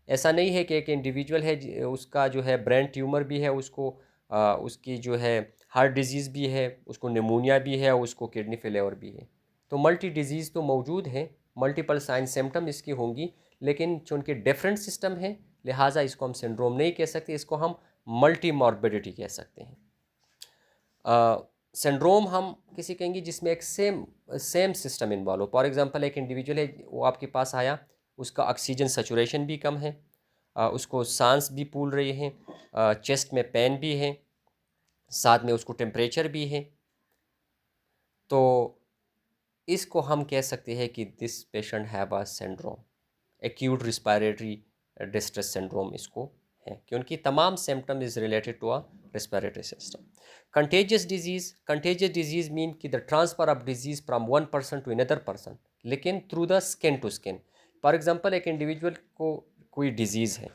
ऐसा नहीं है कि एक इंडिविजुअल है उसका जो है ब्रेन ट्यूमर भी है, उसको उसकी जो है हार्ट डिजीज़ भी है, उसको निमोनिया भी है, उसको किडनी फेलियर भी है। तो मल्टी डिजीज़ तो मौजूद है, मल्टीपल साइन सिम्टम इसकी होंगी, लेकिन चूँकि डिफरेंट सिस्टम है लिहाजा इसको हम सिंड्रोम नहीं कह सकते, इसको हम मल्टी मॉर्बिडिटी कह सकते हैं। सिंड्रोम हम किसी कहेंगे जिसमें एक सेम सेम सिस्टम इन्वॉल्व हो। फॉर एग्जांपल एक इंडिविजुअल है, वो आपके पास आया, उसका ऑक्सीजन सेचुरेशन भी कम है, उसको सांस भी फूल रही है, चेस्ट में पेन भी है, साथ में उसको टेम्परेचर भी है, तो इसको हम कह सकते हैं कि this patient have a syndrome, acute respiratory distress syndrome इसको है, क्योंकि तमाम symptom is related to a respiratory system. Contagious disease mean कि the transfer of disease from one person to another person, लेकिन through the skin to skin. For example, एक individual को कोई disease है,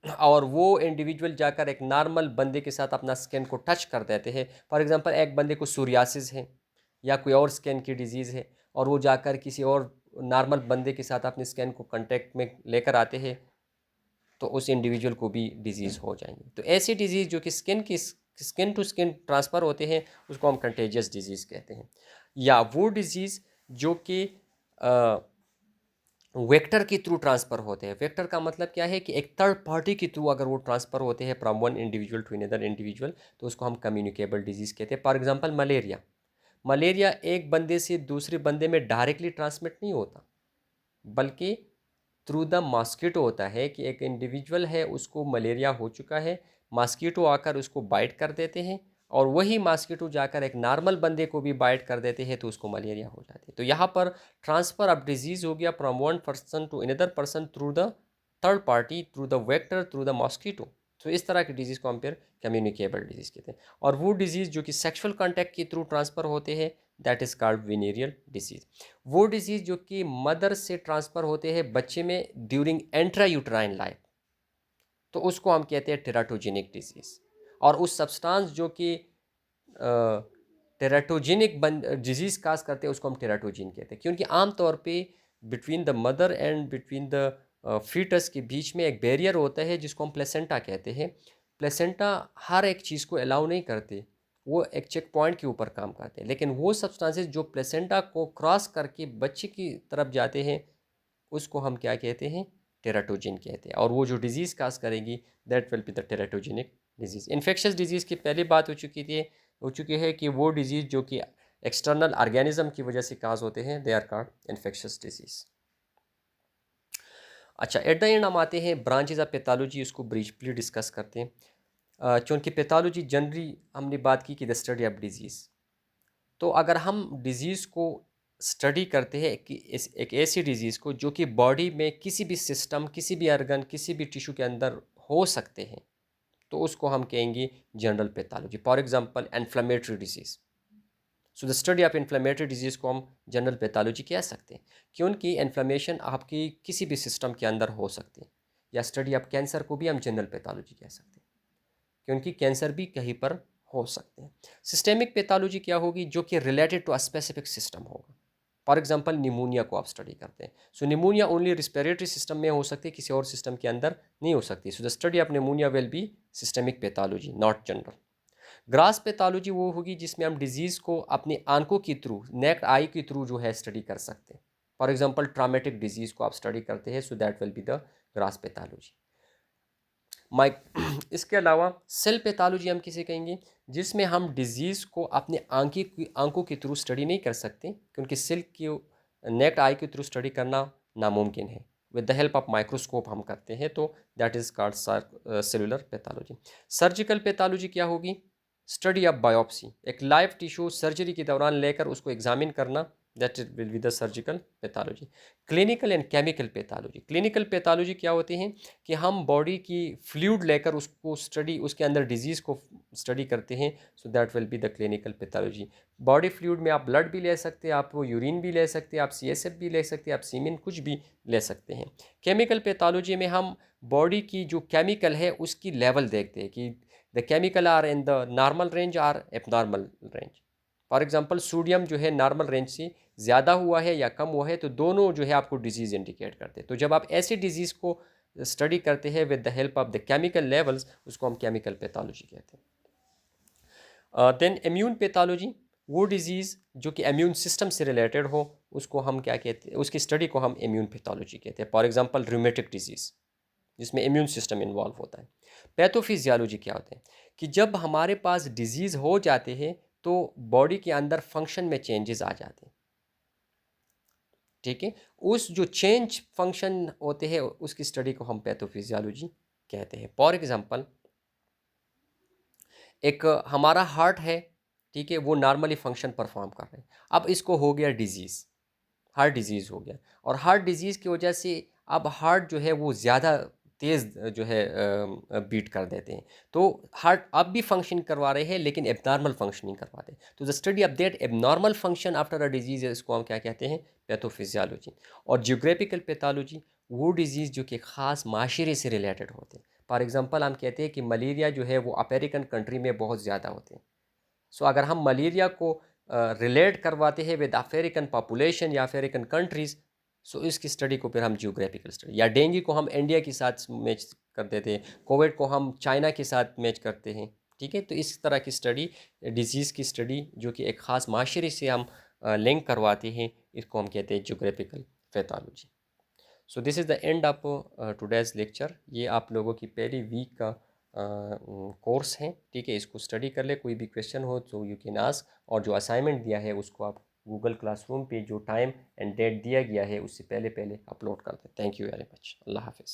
और वो इंडिविजुअल जाकर एक नॉर्मल बंदे के साथ अपना स्किन को टच कर देते हैं। फॉर एग्जांपल, एक बंदे को सोरियासिस है या कोई और स्किन की डिजीज़ है, और वो जाकर किसी और नॉर्मल बंदे के साथ अपने स्किन को कांटेक्ट में लेकर आते हैं, तो उस इंडिविजुअल को भी डिजीज़ हो जाएंगी। तो ऐसी डिजीज़ जो कि स्किन टू स्किन ट्रांसफ़र होते हैं, उसको हम कंटेजियस डिजीज़ कहते हैं। या वो डिजीज़ जो कि वेक्टर के थ्रू ट्रांसफ़र होते हैं। वेक्टर का मतलब क्या है कि एक थर्ड पार्टी के थ्रू अगर वो ट्रांसफ़र होते हैं from one individual to another individual, तो उसको हम कम्युनिकेबल डिजीज़ कहते हैं। For example, malaria. मलेरिया एक बंदे से दूसरे बंदे में डायरेक्टली ट्रांसमिट नहीं होता, बल्कि थ्रू द मॉस्किटो होता है कि एक इंडिविजुअल है, उसको मलेरिया हो चुका है, मॉस्किटो आकर उसको बाइट कर देते हैं, और वही मॉस्किटो जाकर एक नॉर्मल बंदे को भी बाइट कर देते हैं, तो उसको मलेरिया हो जाती है। तो यहाँ पर ट्रांसफ़र ऑफ डिजीज़ हो गया from one person to another person through the third party, through the vector, through the mosquito. तो इस तरह की डिजीज़ को हम फिर कम्युनिकेबल डिजीज़ कहते हैं। और वो डिजीज़ जो कि सेक्शुअल कॉन्टैक्ट के थ्रू ट्रांसफ़र होते हैं, that is called venereal disease. वो डिजीज़ जो कि मदर से ट्रांसफ़र होते हैं बच्चे में ड्यूरिंग एंट्रा यूट्राइन लाइफ, तो उसको हम कहते हैं टेराटोजेनिक डिजीज़। और उस सब्सटेंस जो कि टेराटोजेनिक डिजीज़ काज करते हैं, उसको हम टेराटोजिन कहते हैं, क्योंकि आमतौर पे between the mother and between the foetus के बीच में एक बैरियर होता है जिसको हम प्लेसेंटा कहते हैं। प्लेसेंटा हर एक चीज़ को अलाउ नहीं करते, वो एक चेक पॉइंट के ऊपर काम करते हैं, लेकिन वो सब्सटेंसेस जो प्लेसेंटा को क्रॉस करके बच्चे की तरफ जाते हैं, उसको हम क्या कहते हैं? टेराटोजिन कहते हैं। और वो जो डिजीज़ काज करेगी, that will be the teratogenic disease. Infectious disease की पहली बात हो चुकी है कि वो डिजीज़ जो कि एक्सटर्नल ऑर्गेनिज्म की वजह से काज होते हैं, they are called infectious disease. अच्छा, एट द एंड हम आते हैं ब्रांचेज ऑफ पैथोलॉजी, उसको ब्रीफली डिस्कस करते हैं। चूँकि पैथोलॉजी जनरली हमने बात की कि द स्टडी ऑफ डिजीज़, तो अगर हम डिजीज़ को स्टडी करते हैं कि एक ऐसी डिजीज़ को जो कि बॉडी में किसी भी सिस्टम, किसी भी ऑर्गन, किसी भी टिश्यू के अंदर हो सकते हैं, तो उसको हम कहेंगे general pathology. For example, inflammatory disease. So the study of inflammatory disease को हम जनरल पैथोलॉजी कह सकते हैं, क्योंकि इन्फ्लेमेशन आपकी किसी भी सिस्टम के अंदर हो सकते हैं। या स्टडी ऑफ कैंसर को भी हम जनरल पैथोलॉजी कह सकते हैं, क्योंकि कैंसर भी कहीं पर हो सकते हैं। सिस्टेमिक पैथोलॉजी क्या होगी? जो कि related to a specific system होगा। फॉर एग्जांपल, निमोनिया को आप स्टडी करते हैं, so pneumonia only respiratory system में हो सकती है, किसी और सिस्टम के अंदर नहीं हो सकती। So the study of pneumonia will be systemic pathology, not general. Grass pathology वो होगी जिसमें हम डिजीज़ को अपनी आंखों के थ्रू, नेक्ड आई के थ्रू जो है स्टडी कर सकते हैं। फॉर एग्जांपल, ट्रामेटिक डिजीज़ को आप स्टडी करते हैं, so that will be the gross pathology. माइक इसके अलावा सेल पैथोलॉजी हम किसे कहेंगे? जिसमें हम डिजीज़ को अपने आंखों के थ्रू स्टडी नहीं कर सकते, क्योंकि सेल की नेक्ड आई के थ्रू स्टडी करना नामुमकिन है। With the help of microscope हम करते हैं, तो that is called cellular pathology. Surgical pathology क्या होगी? स्टडी ऑफ बायोप्सी, एक लाइव टिश्यू सर्जरी के दौरान लेकर उसको एग्जामिन करना, that is will be the surgical pathology. Clinical and chemical pathology, clinical pathology क्या होती हैं कि हम बॉडी की फ्लूइड लेकर उसको स्टडी, उसके अंदर डिजीज़ को स्टडी करते हैं, so that will be the clinical pathology. Body fluid में आप ब्लड भी ले सकते हैं, आप वो यूरिन भी ले सकते हैं, आप CSF भी ले सकते हैं, आप सीमेन कुछ भी ले सकते हैं। केमिकल पैथोलॉजी में हम बॉडी की जो केमिकल है उसकी लेवल देखते हैं कि the chemical are in the normal range or abnormal range. For example, sodium जो है नॉर्मल रेंज से ज़्यादा हुआ है या कम हुआ है, तो दोनों जो है आपको डिजीज़ इंडिकेट करते हैं। तो जब आप ऐसी डिजीज़ को स्टडी करते हैं with the help of the chemical levels, उसको हम केमिकल पैथोलॉजी कहते हैं। देन इम्यून पैथोलॉजी, वो डिजीज़ जो कि इम्यून सिस्टम से रिलेटेड हो, उसको हम क्या कहते हैं? उसकी स्टडी को हम इम्यून पैथोलॉजी कहते हैं। फॉर एग्जांपल, रूमेटिक डिजीज़, जिसमें इम्यून सिस्टम इन्वॉल्व होता है। पैथोफिजियोलॉजी क्या होते हैं? कि जब हमारे पास डिजीज़ हो जाते हैं, तो बॉडी के अंदर फंक्शन में चेंजेस आ जाते हैं। ठीक है। उस जो चेंज फंक्शन होते हैं उसकी स्टडी को हम पैथोफिजियोलॉजी कहते हैं। फॉर एग्जांपल, एक हमारा हार्ट है, ठीक है, वो नॉर्मली फंक्शन परफॉर्म कर रहे हैं। अब इसको हो गया डिजीज़, हार्ट डिजीज़ हो गया, और हार्ट डिजीज़ की वजह से अब हार्ट जो है वो ज़्यादा तेज़ जो है बीट कर देते हैं। तो हार्ट अब भी फंक्शन करवा रहे हैं लेकिन एबनॉर्मल फंक्शनिंग करवाते हैं। तो the study of that abnormal function after a disease, इसको हम क्या कहते हैं? पैथोफिजियोलॉजी। और जियोग्राफिकल पैथोलॉजी वो डिजीज़ जो कि ख़ास माशरे से रिलेटेड होते हैं। फॉर एग्जांपल, हम कहते हैं कि मलेरिया जो है वो अमेरिकन कंट्री में बहुत ज़्यादा होते हैं। सो अगर हम मलेरिया को रिलेट करवाते हैं विद अफ्रीकन पॉपुलेशन या अफ्रीकन कंट्रीज़, सो इसकी स्टडी को फिर हम जियोग्राफिकल स्टडी, या डेंगू को हम इंडिया के साथ मैच कर देते हैं, कोविड को हम चाइना के साथ मैच करते हैं। ठीक है, तो इस तरह की स्टडी, डिजीज़ की स्टडी जो कि एक ख़ास माशरे से हम लिंक करवाते हैं, इसको हम कहते हैं geographical pathology. So this is the end of today's lecture. ये आप लोगों की पहली वीक का कोर्स है, ठीक है। इसको स्टडी कर ले, कोई भी क्वेश्चन हो तो यू कैन आस्क, और जो असाइनमेंट दिया है उसको आप गूगल क्लासरूम पे जो टाइम एंड डेट दिया गया है उससे पहले पहले अपलोड कर दें। Thank you very much. अल्लाह हाफिज़।